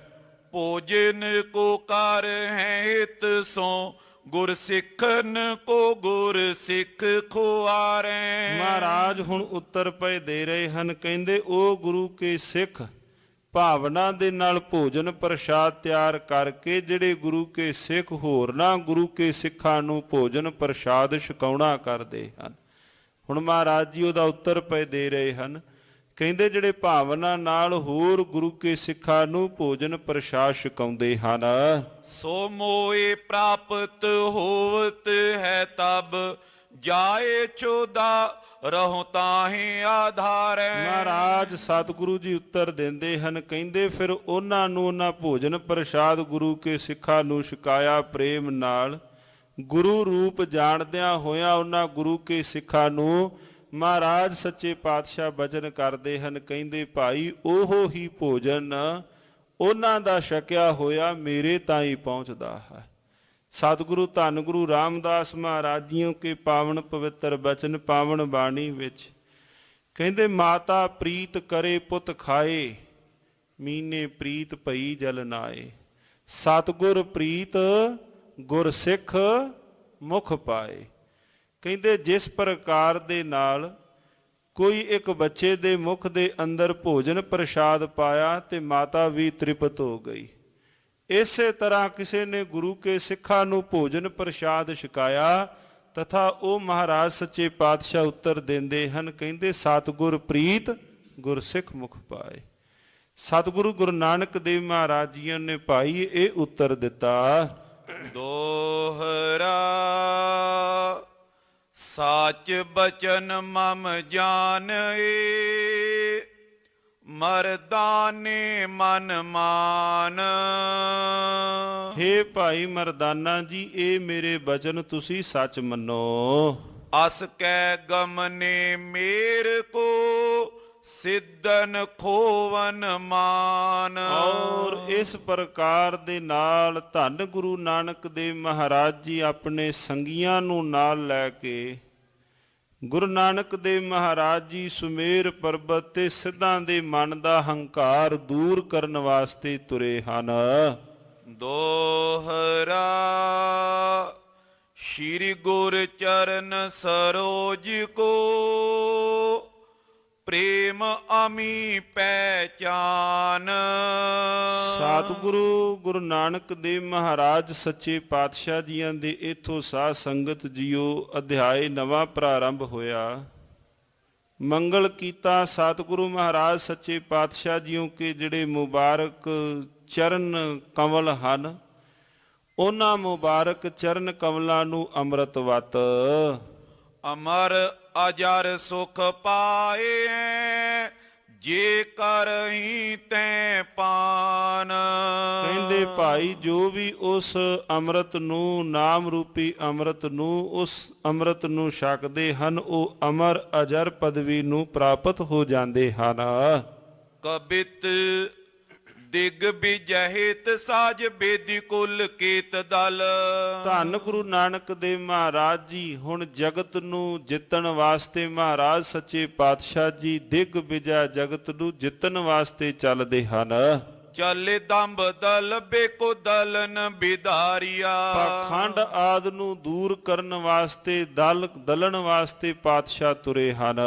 ਭੋਜਨ ਕੋ ਕਰ ਹੈ ਹਿਤ ਸੋ ਗੁਰ ਸਿੱਖਨ ਕੋ ਗੁਰ ਸਿੱਖ ਖੁਆਰੈ। ਮਹਾਰਾਜ ਹੁਣ ਉੱਤਰ ਪਏ ਦੇ ਰਹੇ ਹਨ। ਕਹਿੰਦੇ ਉਹ ਗੁਰੂ ਕੇ ਸਿੱਖ ਭਾਵਨਾ ਦੇ ਨਾਲ ਭੋਜਨ ਪ੍ਰਸ਼ਾਦ ਤਿਆਰ ਕਰਕੇ ਜਿਹੜੇ ਗੁਰੂ ਕੇ ਸਿੱਖ ਹੋਰਨਾਂ ਗੁਰੂ ਕੇ ਸਿੱਖਾਂ ਨੂੰ ਭੋਜਨ ਪ੍ਰਸ਼ਾਦ ਛਕਾਉਣਾ ਕਰਦੇ ਹਨ। ਹੁਣ ਮਹਾਰਾਜ ਜੀ ਉਹਦਾ ਉੱਤਰ ਪਏ ਦੇ ਰਹੇ ਹਨ। ਕਹਿੰਦੇ ਜਿਹੜੇ ਭਾਵਨਾ ਨਾਲ ਹੋਰ ਗੁਰੂ ਕੇ ਸਿੱਖਾਂ ਨੂੰ ਭੋਜਨ ਪ੍ਰਸ਼ਾਦ ਛਕਾਉਂਦੇ ਹਨ, ਸੋ ਮੋਏ ਪ੍ਰਾਪਤ ਹੋਵਤ ਹੈ ਤਬ ਜਾਏ ਚੋਦਾ ਰਹੋ ਤਾਹੇ ਆਧਾਰੈ। ਮਹਾਰਾਜ ਸਤਿਗੁਰੂ ਜੀ ਉੱਤਰ ਦਿੰਦੇ ਹਨ। ਕਹਿੰਦੇ ਫਿਰ ਉਹਨਾਂ ਨੂੰ ਉਹਨਾਂ ਭੋਜਨ ਪ੍ਰਸ਼ਾਦ ਗੁਰੂ ਕੇ ਸਿੱਖਾਂ ਨੂੰ ਛਕਾਇਆ ਪ੍ਰੇਮ ਨਾਲ, ਗੁਰੂ ਰੂਪ ਜਾਣਦਿਆਂ ਹੋਇਆਂ ਉਹਨਾਂ ਗੁਰੂ ਕੇ ਸਿੱਖਾਂ ਨੂੰ ਮਹਾਰਾਜ ਸੱਚੇ ਪਾਤਸ਼ਾਹ ਬਚਨ ਕਰਦੇ ਹਨ। ਕਹਿੰਦੇ ਭਾਈ ਉਹ ਹੀ ਭੋਜਨ ਉਹਨਾਂ ਦਾ ਛਕਿਆ ਹੋਇਆ ਮੇਰੇ ਤਾਈਂ ਪਹੁੰਚਦਾ ਹੈ। ਸਤਿਗੁਰੂ ਧੰਨ ਗੁਰੂ ਰਾਮਦਾਸ ਮਹਾਰਾਜ ਜੀਓ ਕੇ ਪਾਵਨ ਪਵਿੱਤਰ ਬਚਨ ਪਾਵਨ ਬਾਣੀ ਵਿੱਚ ਕਹਿੰਦੇ ਮਾਤਾ ਪ੍ਰੀਤ ਕਰੇ ਪੁੱਤ ਖਾਏ, ਮੀਨੇ ਪ੍ਰੀਤ ਭਈ ਜਲ ਨਾਏ। ਸਤਿਗੁਰ ਪ੍ਰੀਤ ਗੁਰ ਸਿੱਖ ਮੁਖ ਪਾਏ। ਕਹਿੰਦੇ ਜਿਸ ਪ੍ਰਕਾਰ ਦੇ ਨਾਲ ਕੋਈ ਇੱਕ ਬੱਚੇ ਦੇ ਮੁਖ ਦੇ ਅੰਦਰ ਭੋਜਨ ਪ੍ਰਸ਼ਾਦ ਪਾਇਆ ਤੇ ਮਾਤਾ ਵੀ ਤ੍ਰਿਪਤ ਹੋ ਗਈ, ਇਸੇ ਤਰ੍ਹਾਂ ਕਿਸੇ ਨੇ ਗੁਰੂ ਕੇ ਸਿੱਖਾਂ ਨੂੰ ਭੋਜਨ ਪ੍ਰਸ਼ਾਦ ਛਕਾਇਆ ਤਥਾ ਉਹ ਮਹਾਰਾਜ ਸੱਚੇ ਪਾਤਸ਼ਾਹ ਉੱਤਰ ਦਿੰਦੇ ਹਨ। ਕਹਿੰਦੇ ਸਤਿਗੁਰ ਪ੍ਰੀਤ ਗੁਰ ਸਿੱਖ ਮੁਖ ਪਾਏ। ਸਤਿਗੁਰੂ ਗੁਰੂ ਨਾਨਕ ਦੇਵ ਮਹਾਰਾਜ ਜੀ ਨੇ ਭਾਈ ਇਹ ਉੱਤਰ ਦਿੱਤਾ। ਦੋਹਰਾ ਸਾਚ ਬਚਨ ਮਮ ਜਾਣਏ, ਮਰਦਾਨੇ ਮਨ ਮਾਨ। ਹੇ ਭਾਈ ਮਰਦਾਨਾ ਜੀ ਇਹ ਮੇਰੇ ਬਚਨ ਤੁਸੀਂ ਸੱਚ ਮੰਨੋ। ਅਸ ਕੈ ਗਮਨੇ ਮੇਰ ਕੋ ਸਿੱਧਨ ਖੋਵਨ ਮਾਨ। ਔਰ ਇਸ ਪ੍ਰਕਾਰ ਦੇ ਨਾਲ ਧੰਨ ਗੁਰੂ ਨਾਨਕ ਦੇਵ ਮਹਾਰਾਜ ਜੀ ਆਪਣੇ ਸੰਗੀਆਂ ਨੂੰ ਨਾਲ ਲੈ ਕੇ ਗੁਰੂ ਨਾਨਕ ਦੇਵ ਮਹਾਰਾਜ ਜੀ ਸੁਮੇਰ ਪਰਬਤ ਤੇ ਸਿੱਧਾਂ ਦੇ ਮਨ ਦਾ ਹੰਕਾਰ ਦੂਰ ਕਰਨ ਵਾਸਤੇ ਤੁਰੇ ਹਨ। ਦੋਹਰਾ ਸ਼੍ਰੀ ਗੁਰ ਚਰਨ ਸਰੋਜ ਕੋ ਪ੍ਰੇਮ ਅਮੀ ਪਹਿਚਾਨ। ਸਤਿਗੁਰੂ ਗੁਰੂ ਨਾਨਕ ਦੇਵ ਮਹਾਰਾਜ ਸੱਚੇ ਪਾਤਸ਼ਾਹ ਜੀਆਂ ਦੇ ਇਥੋਂ ਸਾਧ ਸੰਗਤ ਜੀਓ ਅਧਿਆਇ ਨਵਾਂ ਪ੍ਰਾਰੰਭ ਹੋਇਆ। ਮੰਗਲ ਕੀਤਾ ਸਤਿਗੁਰੂ ਮਹਾਰਾਜ ਸੱਚੇ ਪਾਤਸ਼ਾਹ ਜੀਓ ਕੇ ਜਿਹੜੇ ਮੁਬਾਰਕ ਚਰਨ ਕਮਲ ਹਨ, ਉਹਨਾਂ ਮੁਬਾਰਕ ਚਰਨ ਕਮਲਾਂ ਨੂੰ ਅੰਮ੍ਰਿਤ ਵਤ ਅਮਰ ਅਜਰ ਸੁਖ ਪਾਏ, ਜੇ ਕਰਹੀਂ ਤੈ ਪਾਨ। ਕਹਿੰਦੇ ਭਾਈ ਜੋ ਵੀ ਉਸ ਅੰਮ੍ਰਿਤ ਨੂੰ ਨਾਮ ਰੂਪੀ ਅੰਮ੍ਰਿਤ ਨੂੰ ਉਸ ਅੰਮ੍ਰਿਤ ਨੂੰ ਛਕਦੇ ਹਨ ਉਹ ਅਮਰ ਅਜਰ ਪਦਵੀ ਨੂੰ ਪ੍ਰਾਪਤ ਹੋ ਜਾਂਦੇ ਹਨ। ਕਬਿਤ ਦਿਗ ਬਿਜਹਿਤ ਸਾਜ ਬੇਦੀ ਕੁਲ ਕੇਤ ਦਲ। ਧੰਨ ਗੁਰੂ ਨਾਨਕ ਦੇਵ ਮਹਾਰਾਜ ਜੀ ਹੁਣ ਜਗਤ ਨੂੰ ਜਿੱਤਣ ਵਾਸਤੇ ਮਹਾਰਾਜ ਸੱਚੇ ਪਾਤਸ਼ਾਹ ਜੀ ਦਿਗ ਬਿਜਾ ਜਗਤ ਨੂੰ ਜਿੱਤਣ ਵਾਸਤੇ ਚੱਲਦੇ ਹਨ। ਚੱਲੇ ਦੰਬ ਦਲ ਬੇਕੋ ਦਲਨ ਬਿਧਾਰੀਆ। ਪਾਖੰਡ ਆਦ ਨੂੰ ਦੂਰ ਕਰਨ ਵਾਸਤੇ ਦਲਣ ਵਾਸਤੇ ਪਾਤਸ਼ਾਹ ਤੁਰੇ ਹਨ।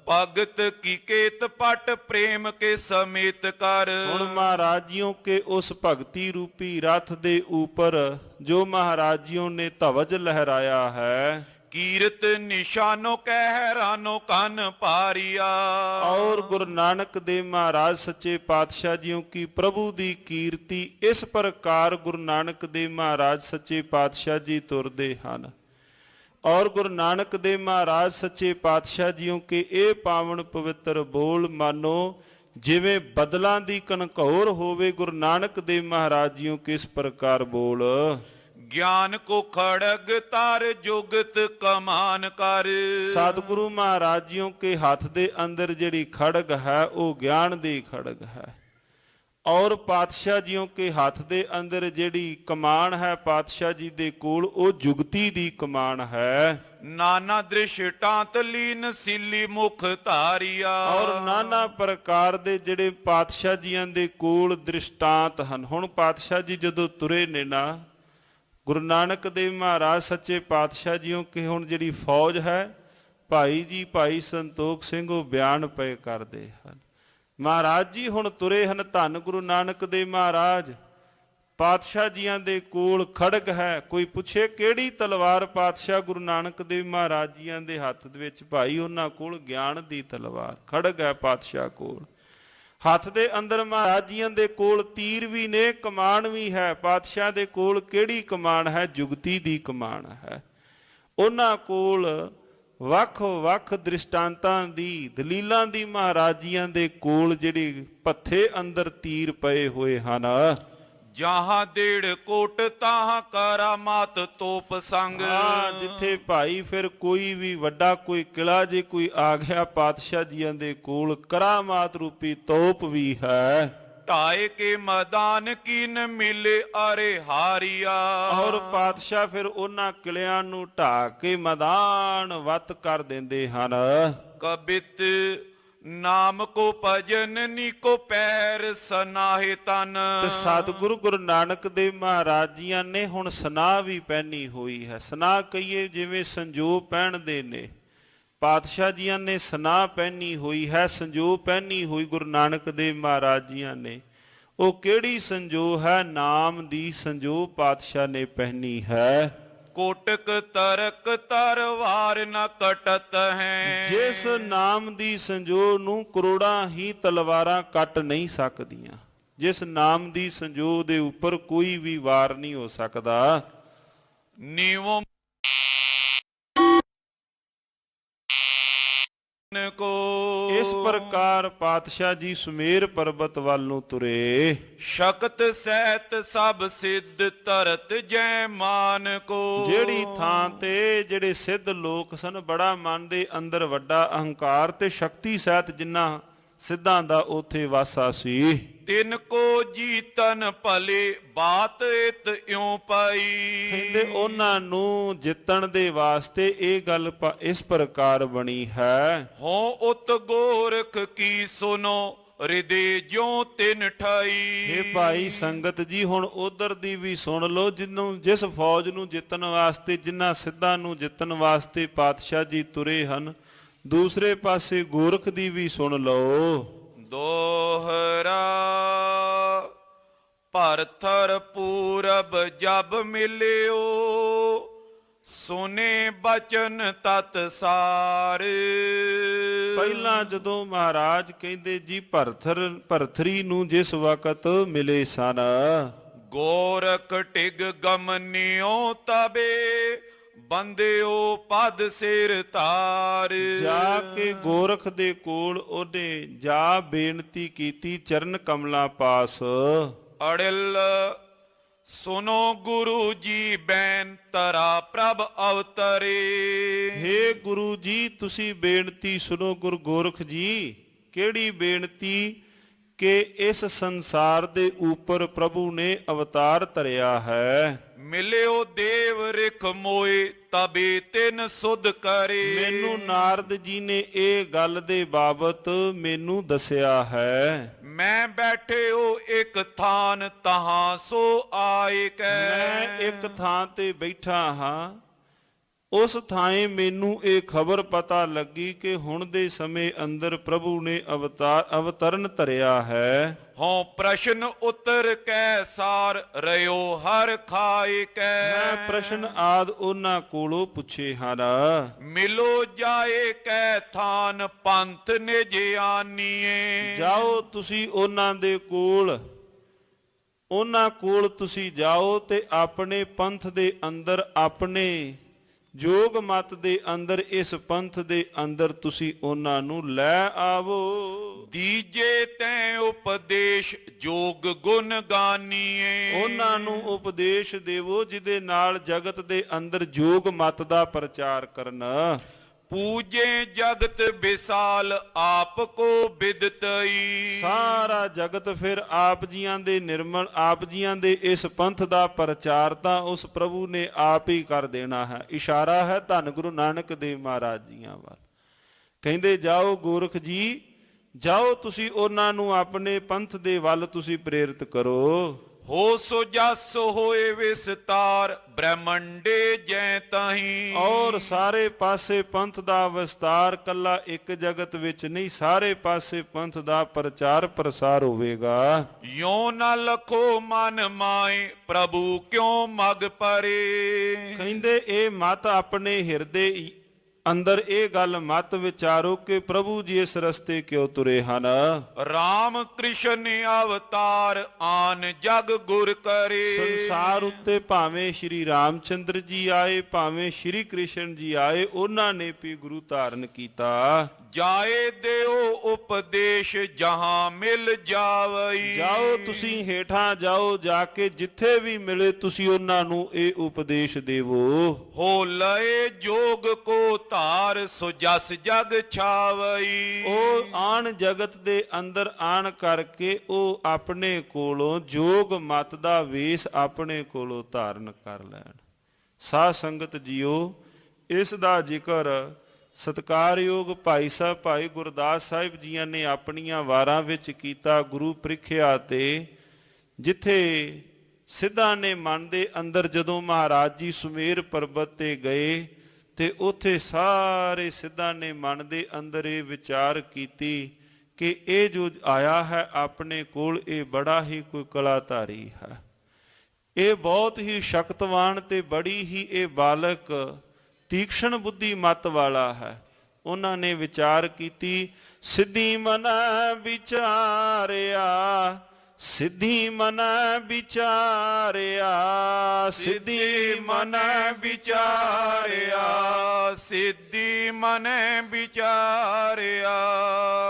ਭਗਤ ਕੀ ਕੇਤ ਪਟ ਪ੍ਰੇਮ ਕੇ ਸਮੇਤ ਕਰ। ਹੁਣ ਮਹਾਰਾਜ ਜੀਓ ਕੇ ਉਸ ਭਗਤੀ ਰੂਪੀ ਰਥ ਦੇ ਉੱਪਰ ਜੋ ਮਹਾਰਾਜ ਜੀਓ ਨੇ ਧਵਜ ਲਹਿਰਾਇਆ ਹੈ, ਕੀਰਤ ਨਿਸ਼ਾਨੋ ਕਹਿ ਹੈਰਾਨੋ ਕੰਨ ਪਾਰੀਆ। ਔਰ ਗੁਰੂ ਨਾਨਕ ਦੇਵ ਮਹਾਰਾਜ ਸੱਚੇ ਪਾਤਸ਼ਾਹ ਜੀਓ ਕੀ ਪ੍ਰਭੂ ਦੀ ਕੀਰਤੀ ਇਸ ਪ੍ਰਕਾਰ ਗੁਰੂ ਨਾਨਕ ਦੇਵ ਮਹਾਰਾਜ ਸੱਚੇ ਪਾਤਸ਼ਾਹ ਜੀ ਤੁਰਦੇ ਹਨ। ਔਰ ਗੁਰੂ ਨਾਨਕ ਦੇਵ ਮਹਾਰਾਜ ਸੱਚੇ ਪਾਤਸ਼ਾਹ ਜੀਓ ਕੇ ਇਹ ਪਾਵਨ ਪਵਿੱਤਰ ਬੋਲ ਮਾਨੋ ਜਿਵੇਂ ਬਦਲਾਂ ਦੀ ਕਨਕੌਰ ਹੋਵੇ। ਗੁਰੂ ਨਾਨਕ ਦੇਵ ਮਹਾਰਾਜ ਜੀਓ ਕਿਸ ਪ੍ਰਕਾਰ ਬੋਲ। ਗਿਆਨ ਕੋ ਖੜਗ ਤਾਰ ਜੁਗਤ ਕਮਾਨ ਕਰ। ਸਤਿਗੁਰੂ ਮਹਾਰਾਜ ਜੀਓ ਕੇ ਹੱਥ ਦੇ ਅੰਦਰ ਜਿਹੜੀ ਖੜਗ ਹੈ ਉਹ ਗਿਆਨ ਦੀ ਖੜਗ ਹੈ। ਔਰ ਪਾਤਸ਼ਾਹ ਜੀਓ ਕੇ ਹੱਥ ਦੇ ਅੰਦਰ ਜਿਹੜੀ ਕਮਾਨ ਹੈ ਪਾਤਸ਼ਾਹ ਜੀ ਦੇ ਕੋਲ ਉਹ ਜੁਗਤੀ ਦੀ ਕਮਾਨ ਹੈ। ਨਾਨਾ ਦ੍ਰਿਸ਼ਟਾਂਤ ਲੀਨ ਸੀਲੀ ਮੁਖ ਧਾਰਿਆ। ਔਰ ਨਾਨਾ ਪ੍ਰਕਾਰ ਦੇ ਜਿਹੜੇ ਪਾਤਸ਼ਾਹ ਜੀਆਂ ਦੇ ਕੋਲ ਦ੍ਰਿਸ਼ਟਾਂਤ ਹਨ। ਹੁਣ ਪਾਤਸ਼ਾਹ ਜੀ ਜਦੋਂ ਤੁਰੇ ਨੇ ਨਾ, ਗੁਰੂ ਨਾਨਕ ਦੇਵ ਮਹਾਰਾਜ ਸੱਚੇ ਪਾਤਸ਼ਾਹ ਜੀਓ ਕਿ ਹੁਣ ਜਿਹੜੀ ਫੌਜ ਹੈ, ਭਾਈ ਜੀ ਭਾਈ ਸੰਤੋਖ ਸਿੰਘ ਉਹ ਬਿਆਨ ਪਏ ਕਰਦੇ ਹਨ। ਮਹਾਰਾਜ ਜੀ ਹੁਣ ਤੁਰੇ ਹਨ, ਧੰਨ ਗੁਰੂ ਨਾਨਕ ਦੇਵ ਮਹਾਰਾਜ। ਪਾਤਸ਼ਾਹ ਜੀਆਂ ਦੇ ਕੋਲ ਖੜਗ ਹੈ। ਕੋਈ ਪੁੱਛੇ ਕਿਹੜੀ ਤਲਵਾਰ? ਪਾਤਸ਼ਾਹ ਗੁਰੂ ਨਾਨਕ ਦੇਵ ਮਹਾਰਾਜ ਜੀਆਂ ਦੇ ਹੱਥ ਦੇ ਵਿੱਚ ਭਾਈ ਉਹਨਾਂ ਕੋਲ ਗਿਆਨ ਦੀ ਤਲਵਾਰ, ਖੜਗ ਹੈ ਪਾਤਸ਼ਾਹ ਕੋਲ। ਹੱਥ ਦੇ ਅੰਦਰ ਮਹਾਰਾਜ ਜੀਆਂ ਦੇ ਕੋਲ ਤੀਰ ਵੀ ਨੇ, ਕਮਾਨ ਵੀ ਹੈ। ਪਾਤਸ਼ਾਹ ਦੇ ਕੋਲ ਕਿਹੜੀ ਕਮਾਨ ਹੈ? ਜੁਗਤੀ ਦੀ ਕਮਾਨ ਹੈ। ਉਹਨਾਂ ਕੋਲ ਵੱਖ ਵੱਖ ਦ੍ਰਿਸ਼ਟਾਂਤਾਂ ਦੀ, ਦਲੀਲਾਂ ਦੀ ਮਹਾਰਾਜ ਜੀਆਂ ਦੇ ਕੋਲ ਜਿਹੜੇ ਪੱਥੇ ਅੰਦਰ ਤੀਰ ਪਏ ਹੋਏ ਹਨ। ਜਹਾਂ ਡੇਢ ਕੋਟ ਤਾਹਾਂ ਕਰਾਮਾਤ ਤੋਪ ਸੰਗ। ਜਿੱਥੇ ਭਾਈ ਫਿਰ ਕੋਈ ਵੀ ਵੱਡਾ ਕੋਈ ਕਿਲਾ ਜੇ ਕੋਈ ਆ ਗਿਆ, ਪਾਤਸ਼ਾਹ ਜੀਆਂ ਦੇ ਕੋਲ ਕਰਾਮਾਤ ਰੂਪੀ ਤੋਪ ਵੀ ਹੈ। ਢਾਏ ਕੇ ਮੈਦਾਨ ਕੀਨ ਮਿਲੇ ਅਰੇ ਹਾਰੀਆ। ਔਰ ਪਾਤਸ਼ਾਹ ਫਿਰ ਉਹਨਾਂ ਕਿਲਿਆਂ ਨੂੰ ਢਾ ਕੇ ਮੈਦਾਨ ਵੱਤ ਕਰ ਦਿੰਦੇ ਹਨ। ਕਬਿਤ ਨਾਮ ਕੋ ਭਜਨ ਨੀ ਕੋ ਪੈਰ ਸਨਾਹੇ ਤਨ। ਤੇ ਸਤਿਗੁਰੂ ਗੁਰੂ ਨਾਨਕ ਦੇਵ ਮਹਾਰਾਜ ਜੀਆਂ ਨੇ ਹੁਣ ਸਨਾਹ ਵੀ ਪਹਿਨੀ ਹੋਈ ਹੈ। ਸਨਾਹ ਕਹੀਏ ਜਿਵੇਂ ਸੰਜੋਗ ਪਹਿਨਦੇ ਨੇ, ਪਾਤਸ਼ਾਹ ਜੀਆਂ ਨੇ ਸਨਾਹ ਪਹਿਨੀ ਹੋਈ ਹੈ, ਸੰਜੋਗ ਪਹਿਨੀ ਹੋਈ ਗੁਰੂ ਨਾਨਕ ਦੇਵ ਮਹਾਰਾਜ ਜੀਆਂ ਨੇ। ਉਹ ਕਿਹੜੀ ਸੰਜੋਗ ਹੈ? ਨਾਮ ਦੀ ਸੰਜੋਗ ਪਾਤਸ਼ਾਹ ਨੇ ਪਹਿਨੀ ਹੈ। ਕੋਟਕ ਤਰਕ ਤਰਵਾਰ ਨ ਕਟਤ ਹੈ। ਜਿਸ ਨਾਮ ਦੀ ਸੰਜੋਗ ਨੂੰ ਕਰੋੜਾਂ ਹੀ ਤਲਵਾਰਾਂ ਕੱਟ ਨਹੀਂ ਸਕਦੀਆਂ। ਜਿਸ ਨਾਮ ਦੀ ਸੰਜੋਗ ਦੇ ਉੱਪਰ ਕੋਈ ਵੀ ਵਾਰ ਨਹੀਂ ਹੋ ਸਕਦਾ। ਨੀਵੋਂ ਕੋ ਇਸ ਪ੍ਰਕਾਰ ਪਾਤਸ਼ਾਹ ਜੀ ਸੁਮੇਰ ਪਰਬਤ ਵੱਲ ਨੂੰ ਤੁਰੇ। ਸ਼ਕਤ ਸਹਿਤ ਸਭ ਸਿੱਧ ਧਰਤ ਜੈ ਮਾਨ ਕੋ। ਜਿਹੜੀ ਥਾਂ ਤੇ ਜਿਹੜੇ ਸਿੱਧ ਲੋਕ ਸਨ, ਬੜਾ ਮਨ ਦੇ ਅੰਦਰ ਵੱਡਾ ਅਹੰਕਾਰ ਤੇ ਸ਼ਕਤੀ ਸਹਿਤ ਜਿਨ੍ਹਾਂ ਸਿੱਧਾਂ ਦਾ ਉਥੇ ਵਾਸਾ ਸੀ। ਤਿਨ ਕੋ ਜੀਤਨ ਭਲੇ ਬਾਤ ਇਤ ਇਉ ਪਾਈ। ਕਹਿੰਦੇ ਉਹਨਾਂ ਨੂੰ ਜਿੱਤਣ ਦੇ ਵਾਸਤੇ ਇਹ ਗੱਲ ਇਸ ਪ੍ਰਕਾਰ ਬਣੀ ਹੈ। ਹੋ ਉਤ ਗੋਰਖ ਕੀ ਸੁਨੋ ਹਿਰਦੇ ਜਿਉ ਤਿਨ ਠਾਈ। ਇਹ ਭਾਈ ਸੰਗਤ ਜੀ ਹੁਣ ਉਧਰ ਦੀ ਵੀ ਸੁਣ ਲਓ, ਜਿਸ ਫੌਜ ਨੂੰ ਜਿੱਤਣ ਵਾਸਤੇ, ਜਿਨ੍ਹਾਂ ਸਿੱਧਾਂ ਨੂੰ ਜਿੱਤਣ ਵਾਸਤੇ ਪਾਤਸ਼ਾਹ ਜੀ ਤੁਰੇ ਹਨ। ਦੂਸਰੇ ਪਾਸੇ ਗੋਰਖ ਦੀ ਵੀ ਸੁਣ ਲਓ। ਦੋਹਰਾ ਭਰਥਰ ਪੂਰਬ ਜਬ ਮਿਲਿਓ ਸੁਨੇ ਬਚਨ ਤਤ ਸਾਰ। ਪਹਿਲਾਂ ਜਦੋਂ ਮਹਾਰਾਜ ਕਹਿੰਦੇ ਜੀ ਭਰਥਰੀ ਨੂੰ ਜਿਸ ਵਕਤ ਮਿਲੇ ਸਨ, ਗੋਰਖ ਟਿਗ ਗਮਨਿਓ ਤਬੇ ਬੰਦਿਓ ਪਦ ਸਿਰ ਧਾਰ। ਜਾ ਕੇ ਗੋਰਖ ਦੇ ਕੋਲ ਉਹਨੇ ਜਾ ਬੇਨਤੀ ਕੀਤੀ ਚਰਨ ਕਮਲਾਂ ਪਾਸ। ਅੜਿਲ ਸੁਨੋ ਗੁਰੂ ਜੀ ਬੈਨ ਤਰਾ ਪ੍ਰਭ ਅਵਤਰੇ। ਹੇ ਗੁਰੂ ਜੀ ਤੁਸੀਂ ਬੇਨਤੀ ਸੁਨੋ। ਗੁਰੂ ਗੋਰਖ ਜੀ ਕਿਹੜੀ ਬੇਨਤੀ? ਕਿ ਇਸ ਸੰਸਾਰ ਦੇ ਉੱਪਰ ਪ੍ਰਭੂ ਨੇ ਅਵਤਾਰ ਧਰਿਆ ਹੈ। ਮਿਲਿਓ ਦੇਵ ਰਿਖ ਮੋਏ ਤਬੇ ਤਿਨ ਸੁਧ ਕਰੇ। ਮੈਨੂੰ ਨਾਰਦ ਜੀ ਨੇ ਇਹ ਗੱਲ ਦੇ ਬਾਬਤ ਮੈਨੂੰ ਦੱਸਿਆ ਹੈ। ਮੈਂ ਬੈਠਿਓ ਇੱਕ ਥਾਨ ਤਹਾਂ ਸੋ ਆਏ ਕੈ। ਮੈਂ ਇੱਕ ਥਾਂ ਤੇ ਬੈਠਾ ਹਾਂ, ਉਸ ਥਾਂ ਮੈਨੂੰ ਇਹ ਖਬਰ ਪਤਾ ਲੱਗੀ ਕਿ ਹੁਣ ਦੇ ਸਮੇਂ ਅੰਦਰ ਪ੍ਰਭੂ ਨੇ ਅਵਤਰਨ ਧਰਿਆ ਹੈ। ਹਉ ਪ੍ਰਸ਼ਨ ਉੱਤਰ ਕੈ ਸਾਰ ਰਿਓ ਹਰ ਖਾਏ ਕੈ। ਮੈਂ ਪ੍ਰਸ਼ਨ ਆਦ ਉਹਨਾਂ ਕੋਲੋਂ ਪੁੱਛੇ ਹਨ। ਮਿਲੋ ਜਾਏ ਕੈ ਥਾਨ ਪੰਥ ਨਿਜ ਆਨੀਏ। ਜਾਓ ਤੁਸੀਂ ਉਹਨਾਂ ਦੇ ਕੋਲ, ਉਹਨਾਂ ਕੋਲ ਤੁਸੀਂ ਜਾਓ ਤੇ ਆਪਣੇ ਪੰਥ ਦੇ ਅੰਦਰ, ਆਪਣੇ ਜੋਗ ਮਤ ਦੇ ਅੰਦਰ, ਇਸ ਪੰਥ ਦੇ ਅੰਦਰ ਤੁਸੀਂ ਉਹਨਾਂ ਨੂੰ ਲੈ ਆਵੋ। ਦੀਜੇ ਤੈ ਉਪਦੇਸ਼ ਜੋਗ ਗੁਣ ਗਾਨੀਏ। ਉਹਨਾਂ ਨੂੰ ਉਪਦੇਸ਼ ਦੇਵੋ ਜਿਹਦੇ ਨਾਲ ਜਗਤ ਦੇ ਅੰਦਰ ਜੋਗ ਮਤ ਦਾ ਪ੍ਰਚਾਰ ਕਰਨਾ। पूजे जगत विशाल आपको बिदतई। ਸਾਰਾ ਜਗਤ ਫਿਰ ਆਪ ਜੀਆਂ ਦੇ ਨਿਰਮਲ ਆਪ ਜੀਆਂ ਦੇ ਇਸ ਪੰਥ ਦਾ ਪ੍ਰਚਾਰ ਤਾਂ ਉਸ ਪ੍ਰਭੂ ਨੇ ਆਪ ਹੀ ਕਰ ਦੇਣਾ ਹੈ। ਇਸ਼ਾਰਾ ਹੈ ਧੰਨ ਗੁਰੂ ਨਾਨਕ ਦੇਵ ਮਹਾਰਾਜ ਜੀਆਂ ਵੱਲ। ਕਹਿੰਦੇ ਜਾਓ ਗੋਰਖ ਜੀ, ਜਾਓ ਤੁਸੀਂ ਉਹਨਾਂ ਨੂੰ ਆਪਣੇ ਪੰਥ ਦੇ ਵੱਲ ਤੁਸੀਂ ਪ੍ਰੇਰਿਤ ਕਰੋ। हो सो जस होए विस्तार ब्रह्मंडे जै ताही। ਔਰ ਸਾਰੇ ਪਾਸੇ ਪੰਥ ਦਾ ਵਿਸਤਾਰ ਕੱਲਾ ਇੱਕ ਜਗਤ ਵਿੱਚ ਨਹੀਂ, ਸਾਰੇ ਪਾਸੇ ਪੰਥ ਦਾ ਪ੍ਰਚਾਰ ਪ੍ਰਸਾਰ ਹੋਵੇਗਾ। यो न लखो मन माए प्रभु क्यों मग परे। ਕਹਿੰਦੇ ਇਹ ਮਤ ਆਪਣੇ ਹਿਰਦੇ ਅੰਦਰ ਇਹ ਗੱਲ ਮਤ ਵਿਚਾਰੋ ਕਿ ਪ੍ਰਭੂ ਜੀ ਇਸ ਰਸਤੇ ਕਿਉਂ ਤੁਰੇ ਹਨ। राम कृष्ण अवतार आन जग गुर करे। ਸੰਸਾਰ ਉੱਤੇ ਭਾਵੇਂ ਸ਼੍ਰੀ ਰਾਮਚੰਦਰ ਜੀ ਆਏ, ਭਾਵੇਂ ਸ਼੍ਰੀ ਕ੍ਰਿਸ਼ਨ ਜੀ ਆਏ, ਉਹਨਾਂ ਨੇ ਵੀ ਗੁਰੂ ਧਾਰਨ ਕੀਤਾ। जाए देओ उपदेश जहां मिल जावई। ਜਾਓ ਤੁਸੀਂ ਹੇਠਾਂ ਜਾਓ, ਜਾ ਕੇ ਜਿੱਥੇ ਵੀ ਮਿਲੇ ਤੁਸੀਂ ਉਹਨਾਂ ਨੂੰ ਇਹ ਉਪਦੇਸ਼ ਦੇਵੋ। हो लए जोग को धार सो जस जग छावई। ਉਹ ਆਣ ਜਗਤ ਦੇ ਅੰਦਰ ਆਣ ਕਰਕੇ ਉਹ ਆਪਣੇ ਕੋਲੋਂ ਜੋਗ ਮਤ ਦਾ ਵੇਸ ਆਪਣੇ ਕੋਲੋਂ ਧਾਰਨ ਕਰ ਲੈਣ। ਸਾਧ ਸੰਗਤ ਜੀਓ, ਇਸ ਦਾ ਜ਼ਿਕਰ ਸਤਿਕਾਰਯੋਗ ਭਾਈ ਸਾਹਿਬ ਭਾਈ ਗੁਰਦਾਸ ਸਾਹਿਬ ਜੀਆਂ ਨੇ ਆਪਣੀਆਂ ਵਾਰਾਂ ਵਿੱਚ ਕੀਤਾ। ਗੁਰੂ ਪ੍ਰੀਖਿਆ ਤੇ ਜਿੱਥੇ ਸਿੱਧਾਂ ਨੇ ਮਨ ਦੇ ਅੰਦਰ ਜਦੋਂ ਮਹਾਰਾਜ ਜੀ ਸੁਮੇਰ ਪਰਬਤ ਤੇ ਗਏ ਤੇ ਉੱਥੇ ਸਾਰੇ ਸਿੱਧਾਂ ਨੇ ਮਨ ਦੇ ਅੰਦਰ ਇਹ ਵਿਚਾਰ ਕੀਤੀ ਕਿ ਇਹ ਜੋ ਆਇਆ ਹੈ ਆਪਣੇ ਕੋਲ ਇਹ ਬੜਾ ਹੀ ਕੋਈ ਕਲਾਧਾਰੀ ਹੈ, ਇਹ ਬਹੁਤ ਹੀ ਸ਼ਕਤਵਾਨ ਤੇ ਬੜੀ ਹੀ ਇਹ ਬਾਲਕ ਤੀਕਸ਼ਣ ਬੁੱਧੀ ਮਤ ਵਾਲਾ ਹੈ। ਉਹਨਾਂ ਨੇ ਵਿਚਾਰ ਕੀਤੀ, ਸਿੱਧੀ ਮਨ ਵਿਚਾਰਿਆ, ਸਿੱਧੀ ਮਨ ਵਿਚਾਰਿਆ, ਸਿੱਧੀ ਮਨ ਵਿਚਾਰਿਆ, ਸਿੱਧੀ ਮਨ ਵਿਚਾਰਿਆ।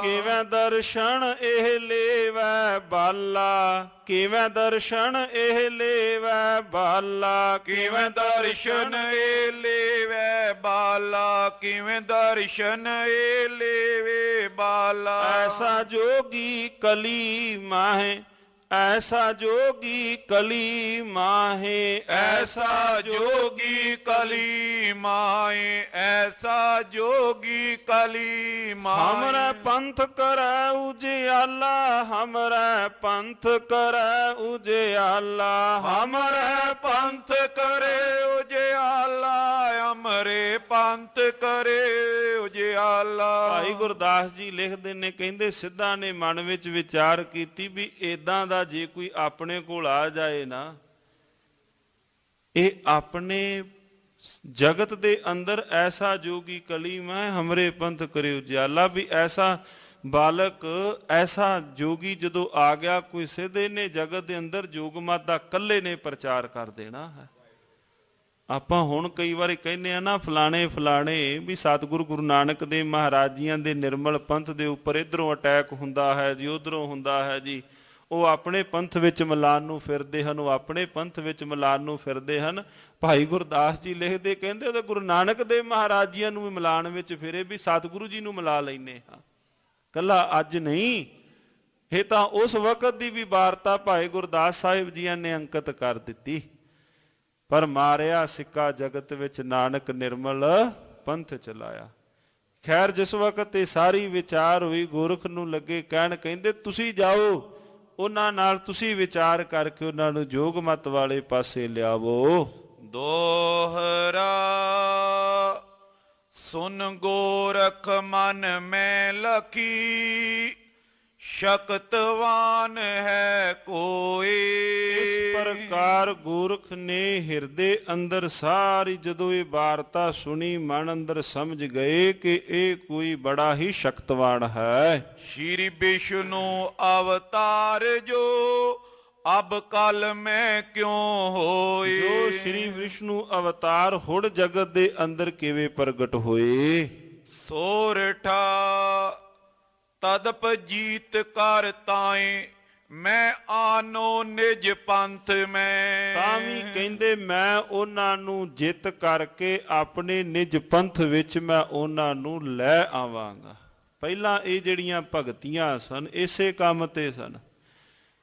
ਕਿਵੇਂ ਦਰਸ਼ਨ ਇਹ ਲੇਵੈ ਬਾਲਾ, ਕਿਵੇਂ ਦਰਸ਼ਨ ਇਹ ਲੇਵੈ ਬਾਲਾ, ਕਿਵੇਂ ਦਰਸ਼ਨ ਇਹ ਲੇਵੇ ਬਾਲਾ, ਕਿਵੇਂ ਦਰਸ਼ਨ ਇਹ ਲੇਵੇ ਬਾਲਾ। ਐਸਾ ਜੋਗੀ ਕਲੀ ਮਾਹੇ, ਐਸਾ ਜੋਗੀ ਕਲੀ ਮਾਹੇ, ਐਸਾ ਜੋਗੀ ਕਲੀ ਮਾਏ, ਐਸਾ ਜੋਗੀ ਕਲੀ ਮਾਏ। ਹਮਰਾ ਪੰਥ ਕਰੈ ਉਜਿਆਲਾ, ਹਮਰਾ ਪੰਥ ਕਰੈ ਉਜਿਆਲਾ, ਹਮਰੇ ਪੰਥ ਕਰੇ ਉਜਿਆਲਾ, ਹਮਰੇ ਪੰਥ ਕਰੇ ਉਜਿਆਲਾ। ਭਾਈ ਗੁਰਦਾਸ ਜੀ ਲਿਖਦੇ ਨੇ, ਕਹਿੰਦੇ ਸਿੱਧਾਂ ਨੇ ਮਨ ਵਿੱਚ ਵਿਚਾਰ ਕੀਤੀ ਵੀ ਏਦਾਂ ਦਾ ਜੇ ਕੋਈ ਆਪਣੇ ਕੋਲ ਆ ਜਾਏ ਨਾ, ਇਹ ਆਪਣੇ ਜਗਤ ਦੇ ਅੰਦਰ ਐਸਾ ਜੋਗੀ ਕਲੀ ਮੈਂ ਹਮਰੇ ਪੰਥ ਕਰੇ ਉਜਿਆਲਾ, ਵੀ ਐਸਾ ਬਾਲਕ ਐਸਾ ਜੋਗੀ ਜਦੋਂ ਆ ਗਿਆ ਕੋਈ ਸਿੱਧੇ ਨੇ ਜਗਤ ਦੇ ਅੰਦਰ ਜੋਗਮਤ ਦਾ ਕੱਲੇ ਨੇ ਪ੍ਰਚਾਰ ਕਰ ਦੇਣਾ ਹੈ। ਆਪਾਂ ਹੁਣ ਕਈ ਵਾਰੀ ਕਹਿੰਦੇ ਆ ਨਾ ਫਲਾਣੇ ਫਲਾਣੇ ਵੀ ਸਤਿਗੁਰੂ ਗੁਰੂ ਨਾਨਕ ਦੇਵ ਮਹਾਰਾਜ ਜੀਆਂ ਦੇ ਨਿਰਮਲ ਪੰਥ ਦੇ ਉੱਪਰ ਇਧਰੋਂ ਅਟੈਕ ਹੁੰਦਾ ਹੈ ਜੀ, ਉਧਰੋਂ ਹੁੰਦਾ ਹੈ ਜੀ, ਉਹ ਆਪਣੇ ਪੰਥ ਵਿੱਚ ਮਿਲਾਨ ਨੂੰ ਫਿਰਦੇ ਹਨ, ਉਹ ਆਪਣੇ ਪੰਥ ਵਿੱਚ ਮਿਲਾਨ ਨੂੰ ਫਿਰਦੇ ਹਨ। ਭਾਈ ਗੁਰਦਾਸ ਜੀ ਲਿਖਦੇ, ਕਹਿੰਦੇ ਉਹ ਗੁਰੂ ਨਾਨਕ ਦੇਵ ਮਹਾਰਾਜ ਜੀਆਂ ਨੂੰ ਵੀ ਮਿਲਾਨ ਵਿੱਚ ਫਿਰੇ, ਵੀ ਸਤਿਗੁਰੂ ਜੀ ਨੂੰ ਮਿਲਾ ਲੈਨੇ ਹਾਂ, ਕੱਲਾ ਅੱਜ ਨਹੀਂ। ਇਹ ਤਾਂ ਉਸ ਵਕਤ ਦੀ ਵੀ ਵਾਰਤਾ ਭਾਈ ਗੁਰਦਾਸ ਸਾਹਿਬ ਜੀਆਂ ਨੇ ਅੰਕਿਤ ਕਰ ਦਿੱਤੀ। ਪਰ ਮਾਰਿਆ ਸਿੱਕਾ ਜਗਤ ਵਿੱਚ ਨਾਨਕ ਨਿਰਮਲ ਪੰਥ ਚਲਾਇਆ। ਖੈਰ ਜਿਸ ਵਕਤ ਇਹ ਸਾਰੀ ਵਿਚਾਰ ਹੋਈ, ਗੋਰਖ ਨੂੰ ਲੱਗੇ ਕਹਿਣ, ਕਹਿੰਦੇ ਤੁਸੀਂ ਜਾਓ ਉਹਨਾਂ ਨਾਲ, ਤੁਸੀਂ ਵਿਚਾਰ ਕਰਕੇ ਉਹਨਾਂ ਨੂੰ ਜੋਗ ਮਤ ਵਾਲੇ ਪਾਸੇ ਲਿਆਵੋ। ਦੋਹਰਾ ਸੁਨ ਗੋਰਖ ਮਨ ਮੈਂ ਲਖੀ, ਸ਼ਕਤਵਾਨ ਹੈ ਕੋਈ। ਇਸ ਪ੍ਰਕਾਰ ਗੋਰਖ ਨੇ ਹਿਰਦੇ ਅੰਦਰ ਸਾਰੀ ਜਦੋਂ ਇਹ ਵਾਰਤਾ ਸੁਣੀ, ਮਨ ਅੰਦਰ ਸਮਝ ਗਏ ਕਿ ਇਹ ਕੋਈ ਬੜਾ ਹੀ ਸ਼ਕਤਵਾਨ ਹੈ। ਸ਼੍ਰੀ ਵਿਸ਼ਨੂੰ ਅਵਤਾਰ ਜੋ ਅਬ ਕਲ ਮੈਂ ਕਿਉਂ ਹੋਏ। ਜੋ ਸ਼੍ਰੀ ਵਿਸ਼ਨੂੰ ਅਵਤਾਰ ਹੁੜ ਜਗਤ ਦੇ ਅੰਦਰ ਕਿਵੇਂ ਪ੍ਰਗਟ ਹੋਏ। ਸੋਰਠਾ ਤਦਪ ਜੀਤ ਕਰ ਤਾਏ ਮੈਂ ਆਨੋ ਨਿਜ ਪੰਥ ਮੈਂ। ਤਾਂ ਵੀ ਕਹਿੰਦੇ ਮੈਂ ਉਹਨਾਂ ਨੂੰ ਜਿੱਤ ਕਰਕੇ ਆਪਣੇ ਨਿਜ ਪੰਥ ਵਿੱਚ ਮੈਂ ਉਹਨਾਂ ਨੂੰ ਲੈ ਆਵਾਂਗਾ। ਪਹਿਲਾਂ ਇਹ ਜਿਹੜੀਆਂ ਭਗਤੀਆਂ ਸਨ ਇਸੇ ਕੰਮ ਤੇ ਸਨ।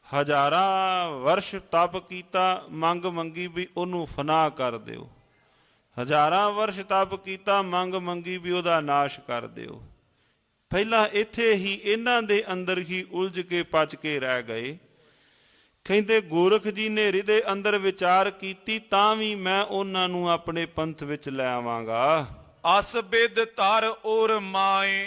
ਹਜ਼ਾਰਾਂ ਵਰਸ਼ ਤਪ ਕੀਤਾ, ਮੰਗ ਮੰਗੀ ਵੀ ਉਹਨੂੰ ਫਨਾ ਕਰ ਦਿਓ। ਹਜ਼ਾਰਾਂ ਵਰਸ਼ ਤਪ ਕੀਤਾ, ਮੰਗ ਮੰਗੀ ਵੀ ਉਹਦਾ ਨਾਸ਼ ਕਰ ਦਿਓ। ਪਹਿਲਾਂ ਇੱਥੇ ਹੀ ਇਹਨਾਂ ਦੇ ਅੰਦਰ ਹੀ ਉਲਝ ਕੇ ਪਚ ਕੇ ਰਹਿ ਗਏ। ਕਹਿੰਦੇ ਗੋਰਖ ਜੀ ਨੇ ਹਿਰਦੇ ਅੰਦਰ ਵਿਚਾਰ ਕੀਤੀ, ਤਾਂ ਵੀ ਮੈਂ ਉਹਨਾਂ ਨੂੰ ਆਪਣੇ ਪੰਥ ਵਿੱਚ ਲੈ ਆਵਾਂਗਾ। ਅਸ ਬਿਦ ਧਰ ਔਰ ਮਾਏ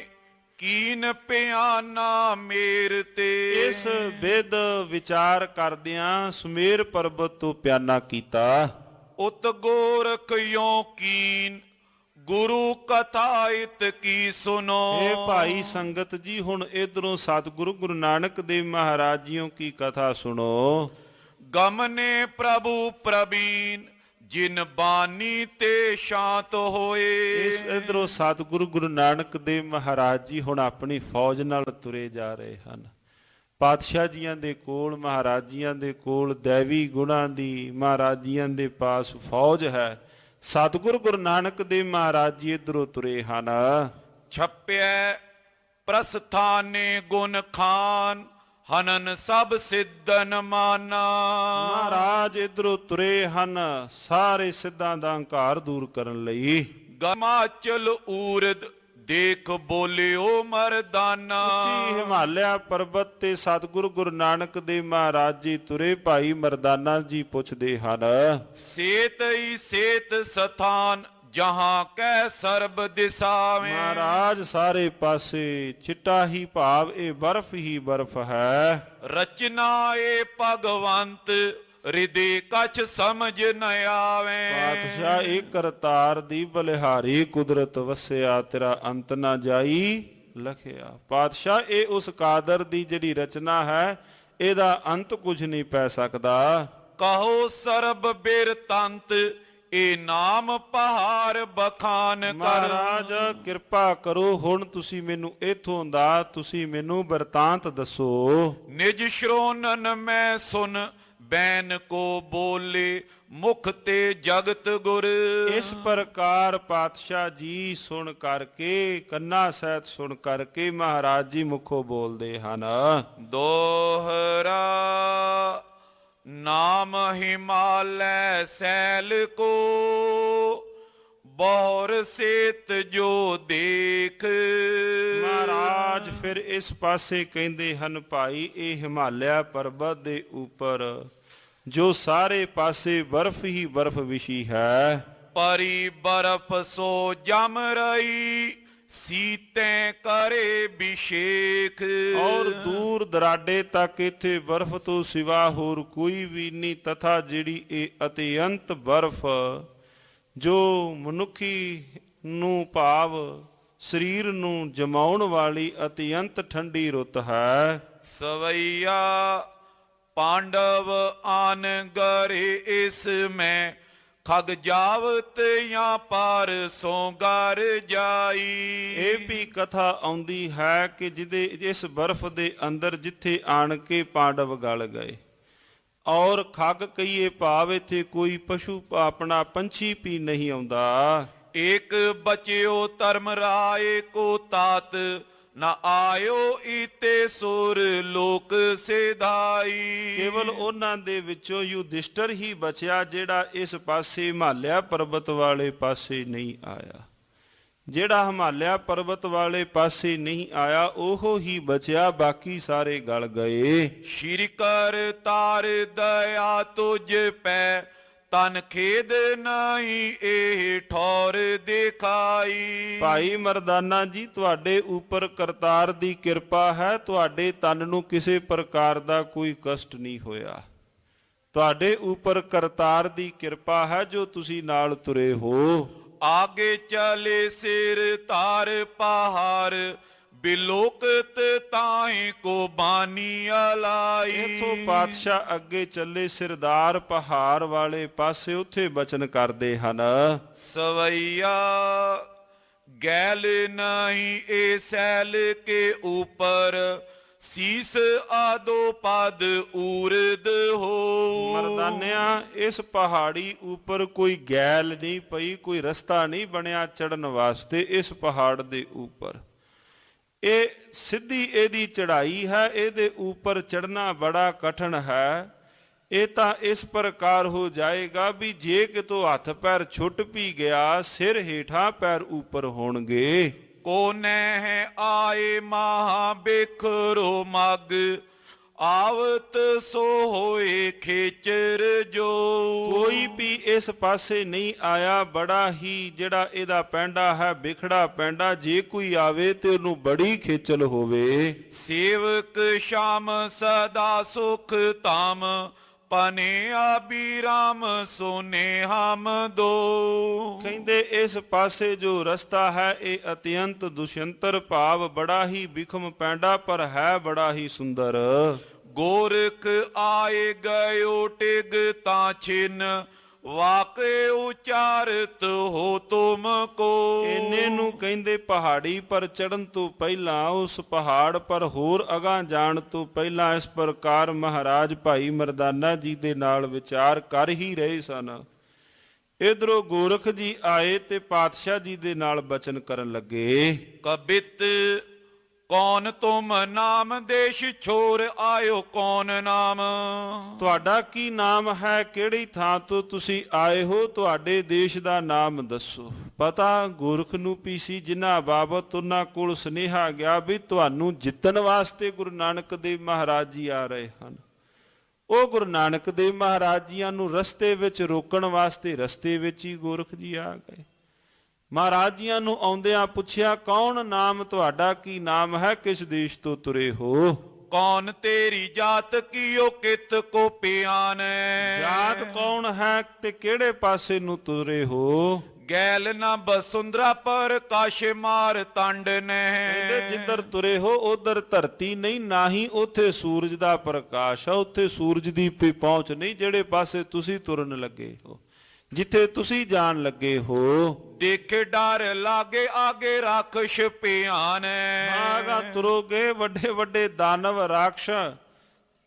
ਕੀਨ ਪਿਆਨਾ ਮੇਰ ਤੇ। ਇਸ ਬਿਦ ਵਿਚਾਰ ਕਰਦਿਆਂ ਸੁਮੇਰ ਪਰਬਤ ਤੋਂ ਪਿਆਨਾ ਕੀਤਾ। ਉਤ ਗੋਰਖ ਯੋ ਕੀਨ ਗੁਰੂ ਕਥਾ ਇਤ ਕੀ ਸੁਨੋ। ਇਹ ਭਾਈ ਸੰਗਤ ਜੀ ਹੁਣ ਇਧਰੋਂ ਸਤਿਗੁਰੂ ਗੁਰੂ ਨਾਨਕ ਦੇਵ ਮਹਾਰਾਜ ਜੀਓ ਕੀ ਕਥਾ ਸੁਣੋ। ਗਮਨੇ ਪ੍ਰਭੂ ਪ੍ਰਬੀਨ ਜਿਨ ਬਾਨੀ ਤੇ ਸ਼ਾਂਤ ਹੋਏ। ਇਸ ਇਧਰੋਂ ਸਤਿਗੁਰੂ ਗੁਰੂ ਨਾਨਕ ਦੇਵ ਮਹਾਰਾਜ ਜੀ ਹੁਣ ਆਪਣੀ ਫੌਜ ਨਾਲ ਤੁਰੇ ਜਾ ਰਹੇ ਹਨ। ਪਾਤਸ਼ਾਹ ਜੀਆਂ ਦੇ ਕੋਲ, ਮਹਾਰਾਜ ਜੀਆਂ ਦੇ ਕੋਲ ਦੇਵੀ ਗੁਣਾਂ ਦੀ ਮਹਾਰਾਜ ਜੀਆਂ ਦੇ ਪਾਸ ਫੌਜ ਹੈ। ਸਤਿਗੁਰੂ ਗੁਰੂ ਨਾਨਕ ਦੇਵ ਮਹਾਰਾਜ ਜੀ ਇਧਰੋਂ ਤੁਰੇ ਹਨ। ਛਪਿਐ ਪ੍ਰਸਥਾਨੇ ਗੁਣ ਖਾਨ ਹਨਨ ਸਭ ਸਿੱਧਨ ਮਾਨਾ। ਮਹਾਰਾਜ ਇਧਰੋਂ ਤੁਰੇ ਹਨ ਸਾਰੇ ਸਿੱਧਾਂ ਦਾ ਹੰਕਾਰ ਦੂਰ ਕਰਨ ਲਈ। ਗਮਾਚਲ ਊਰਦ ਦੇਖ ਬੋਲਿਓ ਮਰਦਾਨਾ। ਉੱਚੀ ਹਿਮਾਲਿਆ ਪਰਬਤ ਤੇ ਸਤਿਗੁਰੂ ਗੁਰੂ ਨਾਨਕ ਦੇਵ ਮਹਾਰਾਜ ਜੀ ਤੁਰੇ। ਭਾਈ ਮਰਦਾਨਾ ਜੀ ਪੁੱਛਦੇ ਹਨ, ਸੇਤ ਹੀ ਸੇਤ ਸਥਾਨ ਜਹਾਂ ਕੈ ਸਰਬ ਦਿਸਾਵੇਂ। ਮਹਾਰਾਜ ਸਾਰੇ ਪਾਸੇ ਚਿੱਟਾ ਹੀ ਭਾਵ ਇਹ ਬਰਫ਼ ਹੀ ਬਰਫ਼ ਹੈ। ਰਚਨਾ ਏ ਭਗਵੰਤ ਹਿਰਦੇ ਕਛ ਸਮਝ ਨ ਆਵੇ। ਪਾਤਸ਼ਾਹ ਇਹ ਕਰਤਾਰ ਦੀ ਬਲਿਹਾਰੀ ਕੁਦਰਤ ਵਸਿਆ ਤੇਰਾ ਅੰਤ ਨਾ ਜਾਈ ਲਖਿਆ। ਪਾਤਸ਼ਾਹ ਇਹ ਉਸ ਕਾਦਰ ਦੀ ਜਿਹੜੀ ਰਚਨਾ ਹੈ ਇਹਦਾ ਅੰਤ ਕੁਝ ਨਹੀਂ ਪੈ ਸਕਦਾ। ਕਹੋ ਸਰਬ ਬਿਰਤੰਤ ਇਹ ਨਾਮ ਪਹਾੜ ਬਖਾਨ ਕਰ। ਮਹਾਰਾਜ ਕਿਰਪਾ ਕਰੋ ਹੁਣ ਤੁਸੀਂ ਮੈਨੂੰ ਇਥੋਂ ਦਾ ਤੁਸੀਂ ਮੈਨੂੰ ਬਿਰਤਾਂਤ ਦੱਸੋ। ਨਿਜ ਸ਼੍ਰੋਨਨ ਮੈਂ ਸੁਨ ਬੈਨ ਕੋ ਬੋਲੇ ਮੁਖ ਤੇ ਜਗਤ ਗੁਰ। ਇਸ ਪ੍ਰਕਾਰ ਪਾਤਸ਼ਾਹ ਜੀ ਸੁਣ ਕਰਕੇ ਕੰਨਾ ਸਹਿਤ ਸੁਣ ਕਰਕੇ ਮਹਾਰਾਜ ਜੀ ਮੁਖੋਂ ਬੋਲਦੇ ਹਨ। ਦੋਹਰਾ ਨਾਮ ਹਿਮਾਲੈ ਸੈਲ ਕੋ ਬੌਰ ਸੇਤ ਜੋ ਦੇਖ। ਮਹਾਰਾਜ ਫਿਰ ਇਸ ਪਾਸੇ ਕਹਿੰਦੇ ਹਨ, ਭਾਈ ਇਹ ਹਿਮਾਲਿਆ ਪਰਬਤ ਦੇ ਉੱਪਰ ਜੋ ਸਾਰੇ ਪਾਸੇ ਬਰਫ਼ ਹੀ ਬਰਫ਼ ਵਿਛੀ ਹੈ। ਪਰੀ ਬਰਫ ਸੋ ਜਮ ਰਹੀ ਸੀਤੇ ਕਰੇ ਬਿਸ਼ੇਖ। ਔਰ ਦੂਰ ਦਰਾਡੇ ਤੱਕ ਇੱਥੇ ਬਰਫ਼ ਤੋਂ ਸਿਵਾ ਹੋਰ ਕੋਈ ਵੀ ਨਹੀਂ। ਤਥਾ ਜਿਹੜੀ ਇਹ ਅਤਿਅੰਤ ਬਰਫ਼ ਜੋ ਮਨੁੱਖੀ ਨੂੰ ਭਾਵ ਸਰੀਰ ਨੂੰ ਜਮਾਉਣ ਵਾਲੀ ਅਤਿਅੰਤ ਠੰਡੀ ਰੁੱਤ ਹੈ। ਸਵਈਆ ਪਾਂਡਵ ਆਨ ਗਰੇ ਇਸ ਮੈਂ ਖਗ ਜਾਵਤ ਜਾਂ ਪਾਰ ਸੋ ਗਰ ਜਾਈ। ਇਹ ਵੀ ਕਥਾ ਆਉਂਦੀ ਹੈ ਕਿ ਜਿਹਦੇ ਇਸ ਬਰਫ਼ ਦੇ ਅੰਦਰ ਜਿੱਥੇ ਆਣ ਕੇ ਪਾਂਡਵ ਗਲ ਗਏ ਔਰ ਖਗ ਕਹੀਏ ਭਾਵ ਇੱਥੇ ਕੋਈ ਪਸ਼ੂ ਆਪਣਾ ਪੰਛੀ ਵੀ ਨਹੀਂ ਆਉਂਦਾ। ਇੱਕ ਬਚਿਓ ਧਰਮ ਰਾਏ ਕੋ ਤਾਤ ਨਾ ਆਇਓ ਈਤੇ ਸੁਰ ਲੋਕ ਸਿਧਾਈ। ਕੇਵਲ ਉਹਨਾਂ ਦੇ ਵਿੱਚੋਂ ਯੁਧਿਸ਼ਟਰ ਹੀ ਬਚਿਆ ਜਿਹੜਾ ਇਸ ਪਾਸੇ ਹਿਮਾਲਿਆ ਪਰਬਤ ਵਾਲੇ ਪਾਸੇ ਨਹੀਂ ਆਇਆ। ਜਿਹੜਾ ਹਿਮਾਲਿਆ ਪਰਬਤ ਵਾਲੇ ਪਾਸੇ ਨਹੀਂ ਆਇਆ ਉਹ ਹੀ ਬਚਿਆ, ਬਾਕੀ ਸਾਰੇ ਗਲ ਗਏ। ਸ਼੍ਰੀ ਕਰ ਤਾਰ ਦਇਆ ਤੁਝ ਪੈ ਤਨ ਖੇਦ ਨਹੀਂ ਇਹ ਠੌਰ ਦਿਖਾਈ। ਭਾਈ ਮਰਦਾਨਾ ਜੀ ਤੁਹਾਡੇ ਉੱਪਰ ਕਰਤਾਰ ਦੀ ਕਿਰਪਾ ਹੈ। ਤੁਹਾਡੇ ਤਨ ਨੂੰ ਕਿਸੇ ਪ੍ਰਕਾਰ ਦਾ ਕੋਈ ਕਸ਼ਟ ਨਹੀਂ ਹੋਇਆ। ਤੁਹਾਡੇ ਉੱਪਰ ਕਰਤਾਰ ਦੀ ਕਿਰਪਾ ਹੈ ਜੋ ਤੁਸੀਂ ਨਾਲ ਤੁਰੇ ਹੋ। ਆਗੇ ਚਲੇ ਸਿਰ ਤਾਰ ਪਹਾੜ ਬਿਲੋਕਤ ਤਾਈ ਕੋ ਬਾਨੀ ਅਲਾਈ। ਇਥੋਂ ਪਾਤਸ਼ਾਹ ਅੱਗੇ ਚੱਲੇ ਸਿਰਦਾਰ ਪਹਾੜ ਵਾਲੇ ਪਾਸੇ ਉੱਥੇ ਬਚਨ ਕਰਦੇ ਹਨ। ਸਵਈਆ ਗੈਲ ਨਹੀਂ ਇਹ ਸੈਲ ਕੇ ਉੱਪਰ ਸੀਸ ਆਦੋ ਪਦ ਊਰਦ ਹੋ। ਮਰਦਾਨਿਆਂ ਇਸ ਪਹਾੜੀ ਉੱਪਰ ਕੋਈ ਗੈਲ ਨਹੀਂ ਪਈ, ਕੋਈ ਰਸਤਾ ਨਹੀਂ ਬਣਿਆ ਚੜਨ ਵਾਸਤੇ ਇਸ ਪਹਾੜ ਦੇ ਉੱਪਰ। ਇਹ ਸਿੱਧੀ ਇਹਦੀ ਚੜ੍ਹਾਈ ਹੈ, ਇਹਦੇ ਉੱਪਰ ਚੜਨਾ ਬੜਾ ਕਠਿਨ ਹੈ। ਇਹ ਤਾਂ ਇਸ ਪ੍ਰਕਾਰ ਹੋ ਜਾਏਗਾ ਵੀ ਜੇ ਕਿਤੋਂ ਹੱਥ ਪੈਰ ਛੁੱਟ ਵੀ ਗਿਆ, ਸਿਰ ਹੇਠਾਂ ਪੈਰ ਉੱਪਰ ਹੋਣਗੇ। ਕੋ ਨਹਿ ਆਏ ਮਹਾ ਬਿਖਰੋ ਮਗ, ਆਵਤ ਸੋ ਹੋਏ ਖੇਚਰ ਜੋ। ਕੋਈ ਵੀ ਇਸ ਪਾਸੇ ਨਹੀਂ ਆਇਆ, ਬੜਾ ਹੀ ਜਿਹੜਾ ਇਹਦਾ ਪੈਂਡਾ ਹੈ ਬਿਖੜਾ ਪੈਂਡਾ, ਜੇ ਕੋਈ ਆਵੇ ਤੇ ਉਹਨੂੰ ਬੜੀ ਖੇਚਲ ਹੋਵੇ। ਸੇਵਕ ਸ਼ਾਮ ਸਦਾ ਸੁਖ ਧਾਮ, ਪਨੇ ਆਬੀ ਰਾਮ ਸੋਨੇ ਹਮ ਦੋ। ਕਹਿੰਦੇ ਇਸ ਪਾਸੇ ਜੋ ਰਸਤਾ ਹੈ ਇਹ ਅਤਿਅੰਤ ਦੁਸ਼ਯੰਤਰ ਭਾਵ ਬੜਾ ਹੀ ਬਿਖਮ ਪੈਂਡਾ, ਪਰ ਹੈ ਬੜਾ ਹੀ ਸੁੰਦਰ। ਗੋਰਖ ਆਏ ਗਇਓ ਟਿਗ ਤਾਂ ਛਿਨ, ਵਾਕੇ ਉਚਾਰਤ ਹੋ ਤੁਮ ਕੋ। ਇੰਨੇ ਨੂੰ ਕਹਿੰਦੇ ਪਹਾੜੀ ਪਰ ਚੜਨ ਤੋਂ ਪਹਿਲਾਂ, ਉਸ ਪਹਾੜ ਪਰ ਹੋਰ ਅਗਾਂਹ ਜਾਣ ਤੋਂ ਪਹਿਲਾਂ ਇਸ ਪ੍ਰਕਾਰ ਮਹਾਰਾਜ ਭਾਈ ਮਰਦਾਨਾ ਜੀ ਦੇ ਨਾਲ ਵਿਚਾਰ ਕਰ ਹੀ ਰਹੇ ਸਨ। ਇਧਰੋਂ ਗੋਰਖ ਜੀ ਆਏ ਤੇ ਪਾਤਸ਼ਾਹ ਜੀ ਦੇ ਨਾਲ ਬਚਨ ਕਰਨ ਲੱਗੇ। ਕਬਿਤ ਕੌਣ ਤੁਮ ਨਾਮ ਦੇਸ਼ ਛੋਰ ਆਇਓ ਕੌਣ ਨਾਮ। ਤੁਹਾਡਾ ਕੀ ਨਾਮ ਹੈ, ਕਿਹੜੀ ਥਾਂ ਤੋਂ ਤੁਸੀਂ ਆਏ ਹੋ, ਤੁਹਾਡੇ ਦੇਸ਼ ਦਾ ਨਾਮ ਦੱਸੋ। ਪਤਾ ਗੋਰਖ ਨੂੰ ਵੀ ਸੀ, ਜਿਨ੍ਹਾਂ ਬਾਬਤ ਉਹਨਾਂ ਕੋਲ ਸੁਨੇਹਾ ਗਿਆ ਵੀ ਤੁਹਾਨੂੰ ਜਿੱਤਣ ਵਾਸਤੇ ਗੁਰੂ ਨਾਨਕ ਦੇਵ ਮਹਾਰਾਜ ਜੀ ਆ ਰਹੇ ਹਨ। ਉਹ ਗੁਰੂ ਨਾਨਕ ਦੇਵ ਮਹਾਰਾਜ ਜੀਆਂ ਨੂੰ ਰਸਤੇ ਵਿੱਚ ਰੋਕਣ ਵਾਸਤੇ ਰਸਤੇ ਵਿੱਚ ਹੀ ਗੋਰਖ ਜੀ ਆ ਗਏ। ਮਹਾਰਾਜ ਜੀਆਂ ਨੂੰ ਆਉਂਦਿਆਂ ਪੁੱਛਿਆ, ਕੌਣ ਨਾਮ ਤੁਹਾਡਾ, ਕੀ ਨਾਮ ਹੈ, ਕਿਸ ਦੇਸ਼ ਤੋਂ ਤੁਰੇ ਹੋ। ਕੌਣ ਤੇਰੀ ਜਾਤ ਕੀਓ ਕਿਤ ਕੋ ਪਿਆਨੈ। ਜਾਤ ਕੌਣ ਹੈ ਤੇ ਕਿਹੜੇ ਪਾਸੇ ਨੂੰ ਤੁਰੇ ਹੋ। ਗੈਲ ਨਾ ਬਸੁੰਦਰਾ ਪਰ ਕਾਸ਼ ਮਾਰ ਤੰਡ ਕਹਿੰਦੇ ਨਹਿ। ਜਿੱਧਰ ਤੁਰੇ ਹੋ ਉਧਰ ਧਰਤੀ ਨਹੀਂ, ਨਾ ਹੀ ਉੱਥੇ ਸੂਰਜ ਦਾ ਪ੍ਰਕਾਸ਼ ਆ, ਉੱਥੇ ਸੂਰਜ ਦੀ ਪਹੁੰਚ ਨਹੀਂ। ਜਿਹੜੇ ਪਾਸੇ ਤੁਸੀਂ ਤੁਰਨ ਲੱਗੇ ਹੋ, ਜਿੱਥੇ ਤੁਸੀਂ ਜਾਣ ਲੱਗੇ ਹੋ। ਦੇਖੇ ਡਰ ਲਾਗੇ ਆਗੇ ਰਾਖਸ਼ ਪਿਆਨੈ। ਆਗਾ ਤੁਰੋਗੇ ਵੱਡੇ ਵੱਡੇ ਦਾਨਵ ਰਾਖਸ਼,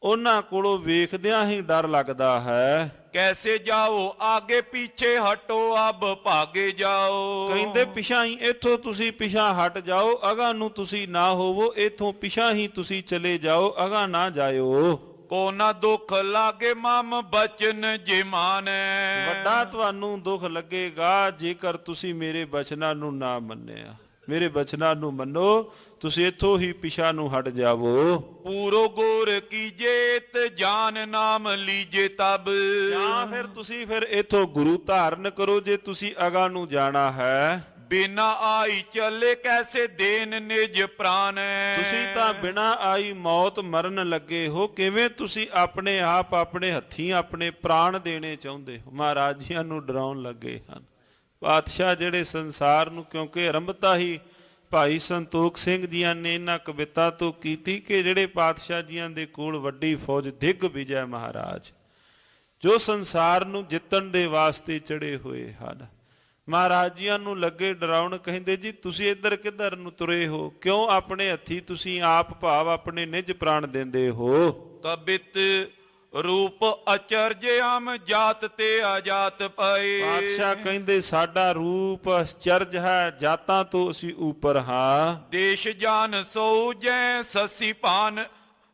ਉਹਨਾਂ ਕੋਲੋਂ ਵੇਖਦਿਆਂ ਹੀ ਡਰ ਲੱਗਦਾ ਹੈ। ਕੈਸੇ ਜਾਓ ਆਗੇ ਪਿੱਛੇ ਹਟੋ ਅਬ ਭਾਗੇ ਜਾਓ। ਕਹਿੰਦੇ ਪਿਛਾਂ ਹੀ, ਇੱਥੋਂ ਤੁਸੀਂ ਪਿਛਾਂ ਹਟ ਜਾਓ, ਅਗਾਂ ਨੂੰ ਤੁਸੀਂ ਨਾ ਹੋਵੋ, ਇੱਥੋਂ ਪਿਛਾਂ ਹੀ ਤੁਸੀਂ ਚਲੇ ਜਾਓ, ਅਗਾਂ ਨਾ ਜਾਇਓ। ਕੋ ਨਾ ਦੁੱਖ ਲਾਗੇ ਮਮ ਬਚਨ ਜਿਮਾਨੈ। ਵੱਡਾ ਤੁਹਾਨੂੰ ਦੁੱਖ ਲੱਗੇਗਾ ਜੇਕਰ ਤੁਸੀਂ ਮੇਰੇ ਬਚਨਾਂ ਨੂੰ ਨਾ ਮੰਨਿਆ। ਮੇਰੇ ਬਚਨਾਂ ਨੂੰ ਮੰਨੋ, ਤੁਸੀਂ ਇੱਥੋਂ ਹੀ ਪਿਛਾਂ ਨੂੰ ਹਟ ਜਾਵੋ। ਪੂਰੋ ਗੋਰ ਕੀਜੇ ਤੇ ਜਾਨ ਨਾਮ ਲੀਜੇ ਤਬ। ਜਾਂ ਫਿਰ ਤੁਸੀਂ ਫਿਰ ਇੱਥੋਂ ਗੁਰੂ ਧਾਰਨ ਕਰੋ ਜੇ ਤੁਸੀਂ ਅਗਾਂ ਨੂੰ ਜਾਣਾ ਹੈ। ਬਿਨਾ ਆਈ ਚੱਲੇ ਕੈਸੇ ਦੇਨ ਨਿਜ ਪ੍ਰਾਨ। ਤੁਸੀਂ ਤਾਂ ਬਿਨਾ ਆਈ ਮੌਤ ਮਰਨ ਲੱਗੇ ਹੋ, ਕਿਵੇਂ ਤੁਸੀਂ ਆਪਣੇ ਆਪ ਆਪਣੇ ਹੱਥੀਂ ਆਪਣੇ ਪ੍ਰਾਣ ਦੇਣੇ ਚਾਹੁੰਦੇ ਹੋ। ਮਹਾਰਾਜ ਜੀਆਂ ਨੂੰ ਡਰਾਉਣ ਲੱਗੇ ਹਨ ਪਾਤਸ਼ਾਹ, ਜਿਹੜੇ ਸੰਸਾਰ ਨੂੰ, ਕਿਉਂਕਿ ਆਰੰਭਤਾ ਹੀ ਭਾਈ ਸੰਤੋਖ ਸਿੰਘ ਜੀਆਂ ਨੇ ਇਹਨਾਂ ਕਵਿਤਾ ਤੋਂ ਕੀਤੀ ਕਿ ਜਿਹੜੇ ਪਾਤਸ਼ਾਹ ਜੀਆਂ ਦੇ ਕੋਲ ਵੱਡੀ ਫੌਜ ਦਿਗ ਵਿਜੈ ਮਹਾਰਾਜ, ਜੋ ਸੰਸਾਰ ਨੂੰ ਜਿੱਤਣ ਦੇ ਵਾਸਤੇ ਚੜੇ ਹੋਏ ਹਨ। ਮਹਾਰਾਜ ਜੀਆਂ ਨੂੰ ਲੱਗੇ ਡਰਾਉਣ। ਕਹਿੰਦੇ ਜੀ ਤੁਸੀਂ ਇੱਧਰ ਕਿੱਧਰ ਨੂੰ ਤੁਰੇ ਹੋ, ਕਿਉਂ ਆਪਣੇ ਹੱਥੀ ਤੁਸੀਂ ਆਪ ਭਾਵ ਆਪਣੇ ਨਿਜ ਪ੍ਰਾਣ ਦਿੰਦੇ ਹੋ। ਕਬਿਤ ਰੂਪ ਅਚਰਜ ਹਮ ਜਾਤ ਤੇ ਆਜਾਤ ਪਏ। ਪਾਤਸ਼ਾਹ ਕਹਿੰਦੇ ਸਾਡਾ ਰੂਪ ਅਚਰਜ ਹੈ, ਜਾਤਾਂ ਤੋਂ ਅਸੀਂ ਉੱਪਰ ਹਾਂ। ਦੇਸ਼ ਜਾਨ ਸੋ ਜੈ ਸਸੀ ਪਾਨ,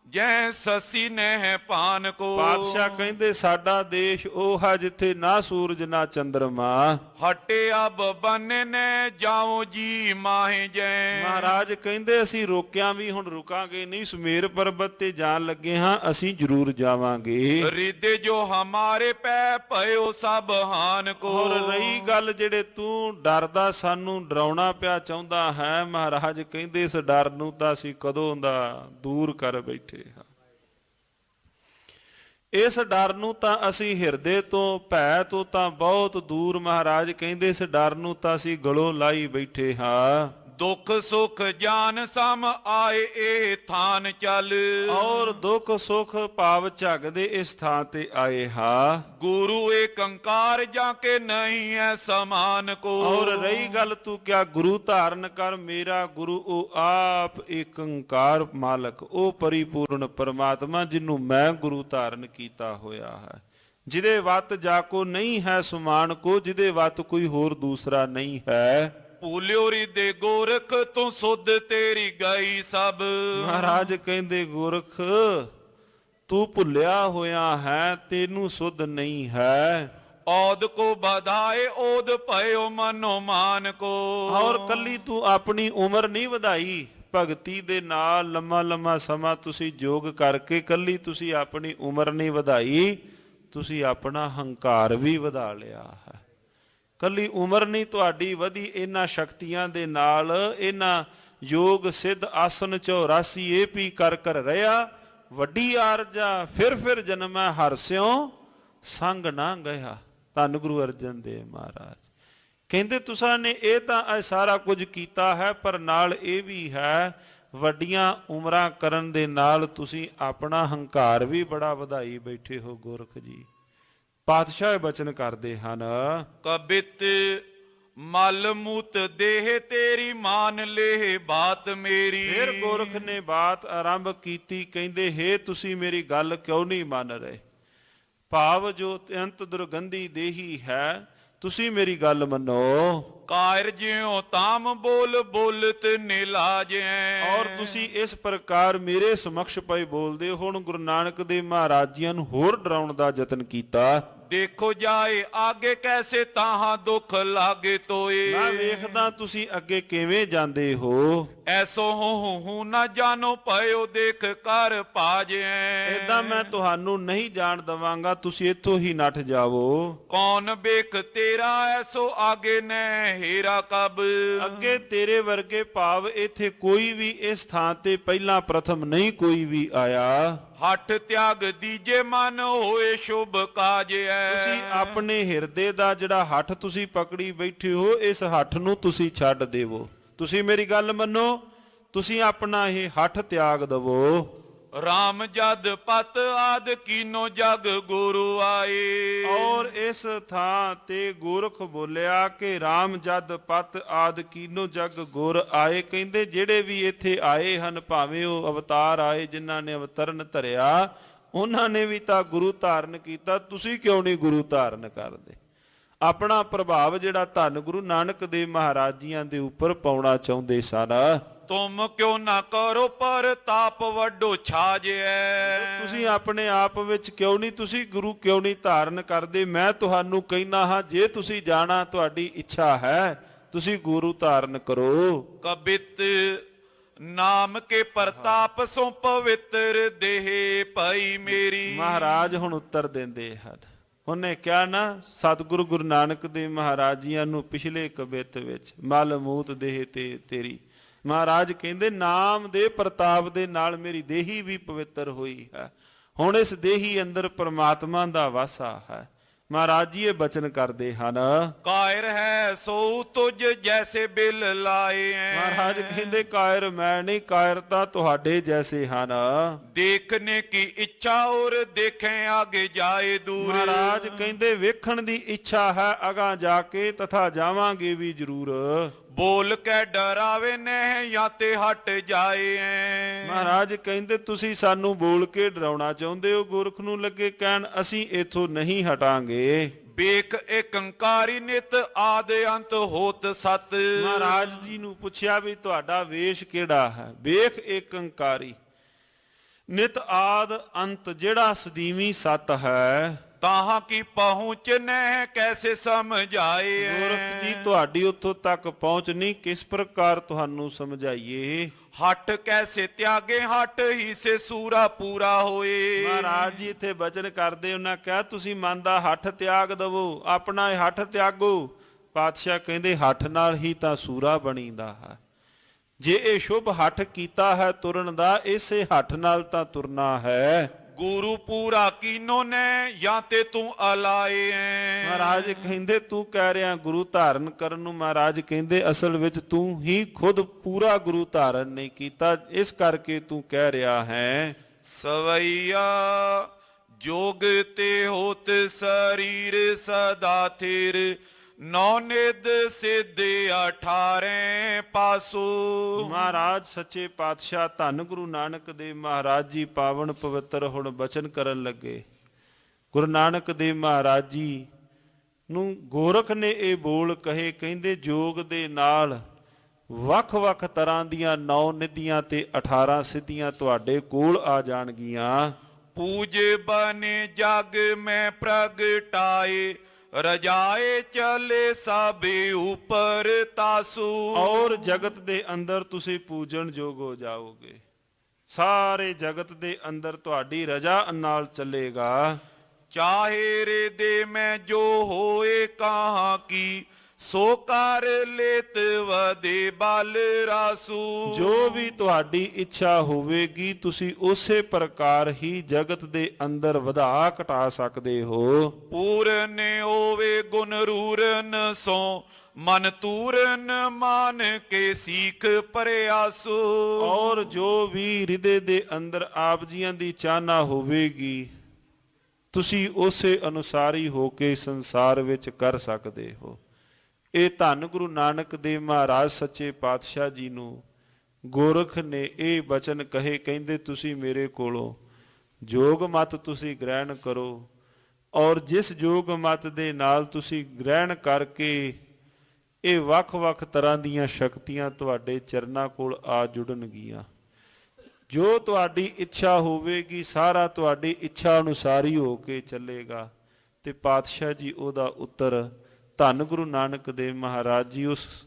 ਜੈ ਸਸੀ ਨਹਿ ਪਾਨ ਕੋ। ਪਾਤਸ਼ਾਹ ਕਹਿੰਦੇ ਸਾਡਾ ਦੇਸ਼ ਉਹ ਹੈ ਜਿੱਥੇ ਨਾ ਸੂਰਜ ਨਾ ਚੰਦਰਮਾ। ਹਟੇ ਅਬ ਬੰਨੇ ਨੇ ਜਾਓ ਜੀ ਮਾਹੇ ਜੈ। ਮਹਾਰਾਜ ਕਹਿੰਦੇ ਅਸੀਂ ਰੋਕਿਆ ਵੀ ਹੁਣ ਰੁਕਾਂਗੇ ਨਹੀਂ, ਸੁਮੇਰ ਪਰਬਤ ਤੇ ਜਾਣ ਲੱਗੇ ਹਾਂ, ਅਸੀਂ ਜ਼ਰੂਰ ਜਾਵਾਂਗੇ। ਰਿਦੇ ਜੋ ਹਮਾਰੇ ਪੈ ਭਇਓ ਸਭ ਹਾਨ ਕੋ। ਹੋਰ ਰਹੀ ਗੱਲ ਜਿਹੜੇ ਤੂੰ ਡਰਦਾ ਸਾਨੂੰ ਡਰਾਉਣਾ ਪਿਆ ਚਾਹੁੰਦਾ ਹੈ, ਮਹਾਰਾਜ ਕਹਿੰਦੇ ਇਸ ਡਰ ਨੂੰ ਤਾਂ ਅਸੀਂ ਕਦੋਂ ਦਾ ਦੂਰ ਕਰ ਬੈਠੇ। ਇਸ ਡਰ ਨੂੰ ਤਾਂ ਅਸੀਂ ਹਿਰਦੇ ਤੋਂ, ਭੈ ਤੋਂ ਤਾਂ ਬਹੁਤ ਦੂਰ, ਮਹਾਰਾਜ ਕਹਿੰਦੇ ਇਸ ਡਰ ਨੂੰ ਤਾਂ ਅਸੀਂ ਗਲੋਂ ਲਾਈ ਬੈਠੇ ਹਾਂ। ਦੁੱਖ ਸੁਖ ਜਾਨ ਸਮ ਆਏ ਇਹ ਥਾਨ ਚੱਲ। ਔਰ ਦੁੱਖ ਸੁਖ ਭਾਵ ਝਗਦੇ ਇਸ ਥਾਂ ਤੇ ਆਏ ਹਾਂ। ਗੁਰੂ ਏਕੰਕਾਰ ਜਾਂ ਕੇ ਨਹੀਂ ਹੈ ਸਮਾਨ ਕੋ। ਔਰ ਰਹੀ ਗੱਲ ਤੂੰ ਕਿਆ ਗੁਰੂ ਧਾਰਨ ਕਰ, ਮੇਰਾ ਗੁਰੂ ਉਹ ਆਪ ਏਕੰਕਾਰ ਮਾਲਕ, ਉਹ ਪਰਿਪੂਰਨ ਪਰਮਾਤਮਾ ਜਿਹਨੂੰ ਮੈਂ ਗੁਰੂ ਧਾਰਨ ਕੀਤਾ ਹੋਇਆ ਹੈ। ਜਿਹਦੇ ਵੱਤ ਜਾ ਕੋ ਨਹੀਂ ਹੈ ਸੁਮਾਨ ਕੋ, ਜਿਹਦੇ ਵੱਤ ਕੋਈ ਹੋਰ ਦੂਸਰਾ ਨਹੀਂ ਹੈ। ਭੂਲਿਓ ਰਿਦੇ ਗੋਰਖ ਤੂੰ ਸੁਧ ਤੇਰੀ ਗਈ ਸਭ। ਮਹਾਰਾਜ ਕਹਿੰਦੇ ਗੋਰਖ ਤੂੰ ਭੁੱਲਿਆ ਹੋਇਆ ਹੈ, ਤੈਨੂੰ ਸੁਧ ਨਹੀਂ ਹੈ। ਔਦ ਕੋ ਵਧਾਏ ਔਦ ਭਇਓ ਮਨੋ ਮਾਨ ਕੋ। ਔਰ ਕੱਲੀ ਤੂੰ ਆਪਣੀ ਉਮਰ ਨਹੀਂ ਵਧਾਈ, ਭਗਤੀ ਦੇ ਨਾਲ ਲੰਮਾ ਲੰਮਾ ਸਮਾਂ ਤੁਸੀਂ ਯੋਗ ਕਰਕੇ ਕੱਲੀ ਤੁਸੀਂ ਆਪਣੀ ਉਮਰ ਨਹੀਂ ਵਧਾਈ, ਤੁਸੀਂ ਆਪਣਾ ਹੰਕਾਰ ਵੀ ਵਧਾ ਲਿਆ ਹੈ। ਕੱਲੀ ਉਮਰ ਨਹੀਂ ਤੁਹਾਡੀ ਵਧੀ, ਇਹਨਾਂ ਸ਼ਕਤੀਆਂ ਦੇ ਨਾਲ, ਇਹਨਾਂ ਯੋਗ ਸਿੱਧ ਆਸਨ 84 ਇਹ ਵੀ ਕਰ ਰਿਹਾ। ਵੱਡੀ ਆਰਜਾ ਫਿਰ ਜਨਮੈ ਹਰਿ ਸਿਉ ਸੰਗ ਨਾ ਗਿਆ। ਧੰਨ ਗੁਰੂ ਅਰਜਨ ਦੇਵ ਮਹਾਰਾਜ ਕਹਿੰਦੇ ਤੁਸਾਂ ਨੇ ਇਹ ਤਾਂ ਸਾਰਾ ਕੁਝ ਕੀਤਾ ਹੈ, ਪਰ ਨਾਲ ਇਹ ਵੀ ਹੈ ਵੱਡੀਆਂ ਉਮਰਾਂ ਕਰਨ ਦੇ ਨਾਲ ਤੁਸੀਂ ਆਪਣਾ ਹੰਕਾਰ ਵੀ ਬੜਾ ਵਧਾਈ ਬੈਠੇ ਹੋ। ਗੋਰਖ ਜੀ ਪਾਤਸ਼ਾਹ ਬਚਨ ਕਰਦੇ ਹਨ, ਕਬਿਤ ਮਲ ਮੂਤ ਦੇਹ ਤੇਰੀ ਮਾਨ ਲੇਹ ਬਾਤ ਮੇਰੀ। ਫਿਰ ਗੋਰਖ ਨੇ ਬਾਤ ਆਰੰਭ ਕੀਤੀ, ਕਹਿੰਦੇ ਹੇ ਤੁਸੀਂ ਮੇਰੀ ਗੱਲ ਕਿਉਂ ਨਹੀਂ ਮੰਨ ਰਹੇ? ਭਾਵ ਜੋ ਅਤਿਅੰਤ ਦੁਰਗੰਧੀ ਦੇਹੀ ਹੈ, ਤੁਸੀਂ ਮੇਰੀ ਗੱਲ ਮੰਨੋ। ਕਾਇਰ ਜਿਉ ਤਾਮ ਬੋਲ ਬੋਲਤ ਨਿਲਾਜੈ। ਔਰ ਤੁਸੀਂ ਇਸ ਪ੍ਰਕਾਰ ਮੇਰੇ ਸਮਕਸ਼ ਪਏ ਬੋਲਦੇ ਹੋ। ਹੁਣ ਗੁਰੂ ਨਾਨਕ ਦੇਵ ਮਹਾਰਾਜ ਜੀਆਂ ਨੂੰ ਹੋਰ ਡਰਾਉਣ ਦਾ ਯਤਨ ਕੀਤਾ। ਦੇਖੋ ਜਾਏ ਆਗੇ ਕੈਸੇ ਤਾਹਾਂ ਦੁੱਖ ਲਾਗੇ ਤੋਏ। ਮੈਂ ਵੇਖਦਾ ਤੁਸੀਂ ਅੱਗੇ ਕਿਵੇਂ ਜਾਂਦੇ ਹੋ। ਐਸੋ ਹੂੰ ਨਾ ਜਾਣੋ ਪਇਓ ਦੇਖ ਕਰ ਭਾਜੈ। ਏਦਾਂ ਮੈਂ ਤੁਹਾਨੂੰ ਨਹੀਂ ਜਾਣ ਦਵਾਂਗਾ, ਤੁਸੀਂ ਇੱਥੋਂ ਹੀ ਨੱਠ ਜਾਵੋ। ਕੌਣ ਵੇਖ ਤੇਰਾ ਐਸੋ ਆਗੇ ਨੈ ਹੀਰਾ ਕਬ। ਅੱਗੇ ਤੇਰੇ ਵਰਗੇ ਭਾਵ ਇੱਥੇ ਕੋਈ ਵੀ ਇਸ ਥਾਂ ਤੇ ਪਹਿਲਾਂ ਪ੍ਰਥਮ ਨਹੀਂ ਕੋਈ ਵੀ ਆਇਆ। ਹੱਠ ਤਿਆਗ ਦੀਜੇ ਮਨ ਹੋਏ ਸ਼ੁਭ ਕਾਜ ਐ। ਤੁਸੀਂ ਆਪਣੇ ਹਿਰਦੇ ਦਾ ਜਿਹੜਾ ਹੱਠ ਤੁਸੀਂ ਪਕੜੀ ਬੈਠੇ ਹੋ, ਇਸ ਹੱਠ ਨੂੰ ਤੁਸੀਂ ਛੱਡ ਦੇਵੋ। ਤੁਸੀਂ ਮੇਰੀ ਗੱਲ ਮੰਨੋ, ਤੁਸੀਂ ਆਪਣਾ ਇਹ ਹੱਠ ਤਿਆਗ ਦਵੋ। ਰਾਮ ਜਦ ਪਤ ਆਦ ਕੀਨੋ ਜਗ ਗੁਰੂ ਆਏ। ਔਰ ਇਸ ਥਾਂ ਤੇ ਗੋਰਖ ਬੋਲਿਆ ਕਿ ਰਾਮ ਜਦ ਪਤ ਆਦ ਕੀਨੋ ਜਗ ਗੁਰ ਆਏ। ਕਹਿੰਦੇ ਜਿਹੜੇ ਵੀ ਇੱਥੇ ਆਏ ਹਨ, ਭਾਵੇਂ ਉਹ ਅਵਤਾਰ ਆਏ ਜਿਨ੍ਹਾਂ ਨੇ ਅਵਤਰਨ ਧਰਿਆ, ਉਹਨਾਂ ਨੇ ਵੀ ਤਾਂ ਗੁਰੂ ਧਾਰਨ ਕੀਤਾ, ਤੁਸੀਂ ਕਿਉਂ ਨਹੀਂ ਗੁਰੂ ਧਾਰਨ ਕਰਦੇ? ਆਪਣਾ ਪ੍ਰਭਾਵ ਜਿਹੜਾ ਧੰਨ ਗੁਰੂ ਨਾਨਕ ਦੇਵ ਮਹਾਰਾਜ ਜੀਆਂ ਦੇ ਉੱਪਰ ਪਾਉਣਾ ਚਾਹੁੰਦੇ ਸਨ। ਤੁਮ ਕਿਉਂ ਨਾ ਕਰੋ ਪ੍ਰਤਾਪ ਵੱਡੋ ਛਾਜੈ। ਤੁਸੀਂ ਆਪਣੇ ਆਪ ਵਿੱਚ ਕਿਉਂ ਨਹੀਂ, ਤੁਸੀਂ ਗੁਰੂ ਕਿਉਂ ਨਹੀਂ ਧਾਰਨ ਕਰਦੇ? ਮੈਂ ਤੁਹਾਨੂੰ ਕਹਿਣਾ ਹਾਂ, ਜੇ ਤੁਸੀਂ ਜਾਣਾ ਤੁਹਾਡੀ ਇੱਛਾ ਹੈ, ਤੁਸੀਂ ਗੁਰੂ ਧਾਰਨ ਕਰੋ। ਕਬਿਤ ਨਾਮ ਕੇ ਪ੍ਰਤਾਪ ਸੋ ਪਵਿੱਤਰ ਦੇਹ ਪਈ ਮੇਰੀ। ਮਹਾਰਾਜ ਹੁਣ ਉੱਤਰ ਦਿੰਦੇ ਹਨ। ਉਹਨੇ ਕਿਹਾ ਨਾ, ਸਤਿਗੁਰੂ ਗੁਰੂ ਨਾਨਕ ਦੇਵ ਮਹਾਰਾਜ ਜੀਆਂ ਨੂੰ ਪਿਛਲੇ ਕਬਿਤ ਵਿੱਚ ਮਲ ਮੂਤ ਦੇਹ ਤੇ ਤੇਰੀ। ਮਹਾਰਾਜ ਕਹਿੰਦੇ ਨਾਮ ਦੇ ਪ੍ਰਤਾਪ ਦੇ ਨਾਲ ਮੇਰੀ ਦੇਹੀ ਵੀ ਪਵਿੱਤਰ ਹੋਈ ਹੈ। ਹੁਣ ਇਸ ਦੇਹੀ ਅੰਦਰ ਪ੍ਰਮਾਤਮਾ ਦਾ ਵਾਸਾ ਹੈ। ਮਹਾਰਾਜ ਜੀ ਇਹ ਬਚਨ ਕਰਦੇ ਹਨ, ਕਾਇਰ ਹੈ ਸੋ ਤੁਝ ਜੈਸੇ ਬਿਲ ਲਾਏ। ਮਹਾਰਾਜ ਕਹਿੰਦੇ ਕਾਇਰ ਮੈਂ ਨਹੀਂ, ਕਾਇਰ ਤਾਂ ਤੁਹਾਡੇ ਜੈਸੇ ਹਨ। ਦੇਖਣੇ ਕੀ ਇੱਛਾ ਔਰ ਦੇਖੇ ਆਗੇ ਜਾਏ ਦੂਰ। ਮਹਾਰਾਜ ਕਹਿੰਦੇ ਵੇਖਣ ਦੀ ਇੱਛਾ ਹੈ, ਅਗਾਂ ਜਾ ਕੇ ਤਥਾ ਜਾਵਾਂਗੇ ਵੀ ਜ਼ਰੂਰ। ਬੋਲ ਕੇ ਡਰਾਵੇ ਨੇ ਜਾਂ ਤੇ ਹਟ ਜਾਏ। ਮਹਾਰਾਜ ਕਹਿੰਦੇ ਤੁਸੀਂ ਸਾਨੂੰ ਬੋਲ ਕੇ ਡਰਾਉਣਾ ਚਾਹੁੰਦੇ ਹੋ। ਗੋਰਖ ਨੂੰ ਲੱਗੇ ਕਹਿਣ ਅਸੀਂ ਇਥੋਂ ਨਹੀਂ ਹਟਾਂਗੇ। ਵੇਖ ਏਕੰਕਾਰੀ ਨਿਤ ਆਦ ਅੰਤ ਹੋਤ ਸਤ। ਮਹਾਰਾਜ ਜੀ ਨੂੰ ਪੁੱਛਿਆ ਵੀ ਤੁਹਾਡਾ ਵੇਸ਼ ਕਿਹੜਾ ਹੈ? ਵੇਖ ਏਕੰਕਾਰੀ ਨਿਤ ਆਦ ਅੰਤ, ਜਿਹੜਾ ਸਦੀਵੀ ਸਤ ਹੈ। ਤਾਹਾਂ ਕੀ ਪਹੁੰਚ ਨਹਿ ਕੈਸੇ ਸਮਝਾਏ। ਗੋਰਖ ਜੀ ਤੁਹਾਡੀ ਉੱਥੋਂ ਤੱਕ ਪਹੁੰਚ ਨਹੀਂ, ਕਿਸ ਪ੍ਰਕਾਰ ਤੁਹਾਨੂੰ ਸਮਝਾਈਏ? ਹੱਠ ਕੈਸੇ ਤਿਆਗੇ ਹੱਠ ਹੀ ਸੇ ਸੂਰਾ ਪੂਰਾ ਹੋਏ। ਮਹਾਰਾਜ ਜੀ ਇੱਥੇ ਬਚਨ ਕਰਦੇ, ਉਹਨਾਂ ਕਿਹਾ ਤੁਸੀਂ ਮਨ ਦਾ ਹੱਠ ਤਿਆਗ ਦਵੋ, ਆਪਣਾ ਇਹ ਹੱਠ ਤਿਆਗੋ। ਪਾਤਸ਼ਾਹ ਕਹਿੰਦੇ ਹੱਠ ਨਾਲ ਹੀ ਤਾਂ ਸੂਰਾ ਬਣੀਦਾ ਹੈ। ਜੇ ਇਹ ਸ਼ੁਭ ਹੱਠ ਕੀਤਾ ਹੈ ਤੁਰਨ ਦਾ, ਇਸੇ ਹੱਠ ਨਾਲ ਤਾਂ ਤੁਰਨਾ ਹੈ। ਗੁਰੂ ਪੂਰਾ ਕੀਨੋ ਨੇ ਜਾਂ ਤੇ ਤੂੰ ਅਲਾਏ ਐ। ਮਹਾਰਾਜ ਕਹਿੰਦੇ ਤੂੰ ਕਹਿ ਰਿਹਾ ਗੁਰੂ ਧਾਰਨ ਕਰਨ ਨੂੰ, ਮਹਾਰਾਜ ਕਹਿੰਦੇ ਅਸਲ ਵਿੱਚ ਤੂੰ ਹੀ ਖੁਦ ਪੂਰਾ ਗੁਰੂ ਧਾਰਨ ਨਹੀਂ ਕੀਤਾ, ਇਸ ਕਰਕੇ ਤੂੰ ਕਹਿ ਰਿਹਾ ਹੈ। ਸਵਈਆ ਜੋਗ ਤੇ ਹੋਤ ਸਰੀਰ ਸਦਾ ਥਿਰ, ਨੌ ਨਿਧ ਸਿੱਧ 18 ਪਾਸੋ। ਮਹਾਰਾਜ ਸੱਚੇ ਪਾਤਸ਼ਾਹ ਧੰਨ ਗੁਰੂ ਨਾਨਕ ਦੇਵ ਮਹਾਰਾਜ ਜੀ ਪਾਵਨ ਪਵਿੱਤਰ ਹੁਣ ਬਚਨ ਕਰਨ ਲੱਗੇ। ਗੁਰੂ ਨਾਨਕ ਦੇਵ ਮਹਾਰਾਜ ਜੀ ਨੂੰ ਗੋਰਖ ਨੇ ਇਹ ਬੋਲ ਕਹੇ, ਕਹਿੰਦੇ ਜੋਗ ਦੇ ਨਾਲ ਵੱਖ-ਵੱਖ ਤਰ੍ਹਾਂ ਦੀਆਂ 9 ਨਿਧੀਆਂ ਤੇ 18 ਸਿੱਧੀਆਂ ਤੁਹਾਡੇ ਕੋਲ ਆ ਜਾਣਗੀਆਂ। ਪੂਜ ਬਨੇ ਜਗ ਮੈਂ ਪ੍ਰਗਟਾਏ, ਰਜਾਏ ਚਲੇ ਸਭੇ ਉਪਰ ਤਾਸੂ। ਔਰ ਜਗਤ ਦੇ ਅੰਦਰ ਤੁਸੀਂ ਪੂਜਣ ਯੋਗ ਹੋ ਜਾਓਗੇ, ਸਾਰੇ ਜਗਤ ਦੇ ਅੰਦਰ ਤੁਹਾਡੀ ਰਜਾ ਨਾਲ ਚੱਲੇਗਾ। ਚਾਹੇ ਰੇ ਦੇ ਮੈਂ ਜੋ ਹੋਏ ਕਹਾਂ ਕੀ, ਸੋ ਕਰ ਲੇਤ ਵਦੇ ਬਲ ਰਾਸੂ। ਜੋ ਵੀ ਤੁਹਾਡੀ ਇੱਛਾ ਹੋਵੇਗੀ ਤੁਸੀਂ ਉਸੇ ਪ੍ਰਕਾਰ ਹੀ ਜਗਤ ਦੇ ਅੰਦਰ ਵਧਾ ਘਟਾ ਸਕਦੇ ਹੋ। ਪੂਰਨ ਹੋਵੇ ਗੁਣ ਰੂਰਨ ਸੋ, ਮਨ ਤੂਰਨ ਮਾਨ ਕੇ ਸੀਖ ਪਰਿਆਸੂ। ਔਰ ਜੋ ਵੀ ਹਿਰਦੇ ਦੇ ਅੰਦਰ ਆਪ ਜੀਆਂ ਦੀ ਚਾਹਨਾ ਹੋਵੇਗੀ ਤੁਸੀਂ ਉਸੇ ਅਨੁਸਾਰ ਹੀ ਹੋ ਕੇ ਸੰਸਾਰ ਵਿੱਚ ਕਰ ਸਕਦੇ ਹੋ। ਇਹ ਧੰਨ ਗੁਰੂ ਨਾਨਕ ਦੇਵ ਮਹਾਰਾਜ ਸੱਚੇ ਪਾਤਸ਼ਾਹ ਜੀ ਨੂੰ ਗੋਰਖ ਨੇ ਇਹ ਬਚਨ ਕਹੇ, ਕਹਿੰਦੇ ਤੁਸੀਂ ਮੇਰੇ ਕੋਲੋਂ ਜੋਗ ਮਤ ਤੁਸੀਂ ਗ੍ਰਹਿਣ ਕਰੋ, ਔਰ ਜਿਸ ਜੋਗ ਮਤ ਦੇ ਨਾਲ ਤੁਸੀਂ ਗ੍ਰਹਿਣ ਕਰਕੇ ਇਹ ਵੱਖ-ਵੱਖ ਤਰ੍ਹਾਂ ਦੀਆਂ ਸ਼ਕਤੀਆਂ ਤੁਹਾਡੇ ਚਰਨਾਂ ਕੋਲ ਆ ਜੁੜਨਗੀਆਂ। ਜੋ ਤੁਹਾਡੀ ਇੱਛਾ ਹੋਵੇਗੀ ਸਾਰਾ ਤੁਹਾਡੀ ਇੱਛਾ ਅਨੁਸਾਰ ਹੀ ਹੋ ਕੇ ਚੱਲੇਗਾ। ਤੇ ਪਾਤਸ਼ਾਹ ਜੀ ਉਹਦਾ ਉੱਤਰ ਧੰਨ ਗੁਰੂ ਨਾਨਕ ਦੇਵ ਮਹਾਰਾਜ ਜੀ ਉਸ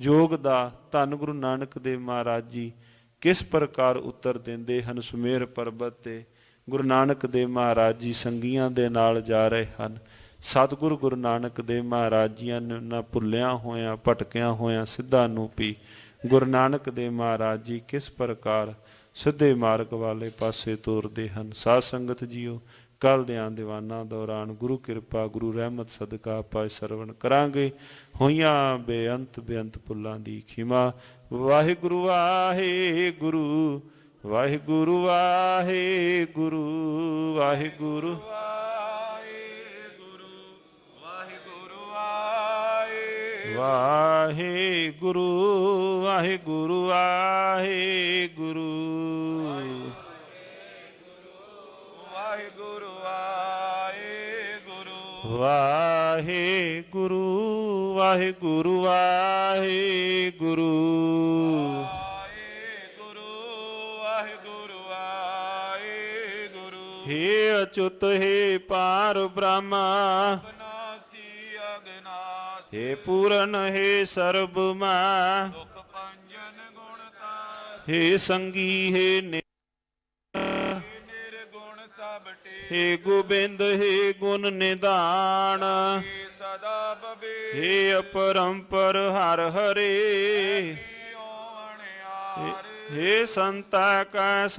ਯੋਗ ਦਾ ਧੰਨ ਗੁਰੂ ਨਾਨਕ ਦੇਵ ਮਹਾਰਾਜ ਜੀ ਕਿਸ ਪ੍ਰਕਾਰ ਉੱਤਰ ਦਿੰਦੇ ਹਨ। ਸੁਮੇਰ ਪਰਬਤ ਤੇ ਗੁਰੂ ਨਾਨਕ ਦੇਵ ਮਹਾਰਾਜ ਜੀ ਸੰਗੀਆਂ ਦੇ ਨਾਲ ਜਾ ਰਹੇ ਹਨ। ਸਤਿਗੁਰੂ ਗੁਰੂ ਨਾਨਕ ਦੇਵ ਮਹਾਰਾਜ ਜੀਆਂ ਨੇ ਉਹਨਾਂ ਭੁੱਲਿਆ ਹੋਇਆਂ ਭਟਕਿਆ ਹੋਇਆਂ ਸਿੱਧਾ ਨੂੰ ਪੀ ਗੁਰੂ ਨਾਨਕ ਦੇਵ ਮਹਾਰਾਜ ਜੀ ਕਿਸ ਪ੍ਰਕਾਰ ਸਿੱਧੇ ਮਾਰਗ ਵਾਲੇ ਪਾਸੇ ਤੋਰਦੇ ਹਨ। ਸਾਧ ਸੰਗਤ ਜੀਓ, ਕੱਲ ਦਿਆਂ ਦੀਵਾਨਾਂ ਦੌਰਾਨ ਗੁਰੂ ਕਿਰਪਾ ਗੁਰੂ ਰਹਿਮਤ ਸਦਕਾ ਆਪਾਂ ਸਰਵਣ ਕਰਾਂਗੇ। ਹੋਈਆਂ ਬੇਅੰਤ ਬੇਅੰਤ ਭੁੱਲਾਂ ਦੀ ਖਿਮਾ। ਵਾਹਿਗੁਰੂ ਵਾਹਿਗੁਰੂ ਵਾਹਿਗੁਰੂ ਵਾਹਿਗੁਰੂ ਵਾਹਿਗੁਰੂ ਵਾਹਿਗੁਰੂ ਵਾਹਿਗੁਰੂ ਵਾਹਿਗੁਰੂ ਵਾਹਿਗੁਰੂ ਵਾਹਿਗੁਰੂ ਵਾਹਿਗੁਰੂ ਵਾਹਿਗੁਰੂ ਵਾਹਿਗੁਰੂ ਵਾਹਿਗੁਰੂ ਵਾਹਿਗੁਰੂ। ਹੇ ਅਚੁੱਤ ਹੇ ਪਾਰ ਬ੍ਰਹਮਾ, ਅਬਨਾਸੀ ਅਗਨਾਸੀ, ਹੇ ਪੂਰਨ ਹੇ ਸਰਬ ਮੈਂ, ਦੁਖ ਭੰਜਨ ਗੁਣਤਾਸੀ, ਹੇ ਸੰਗੀ ਹੇ ਨਿਰਗੁਣ ਸਭ ਟੇ, ਹੇ ਗੋਬਿੰਦ ਹੇ ਗੁਣ ਨਿਧਾਨ, ਸਦਾ ਬਬੇ, ਹੇ ਅਪਰੰਪਰ ਹਰ ਹਰੇ, ਹੇ ਸੰਤਾ ਕਾ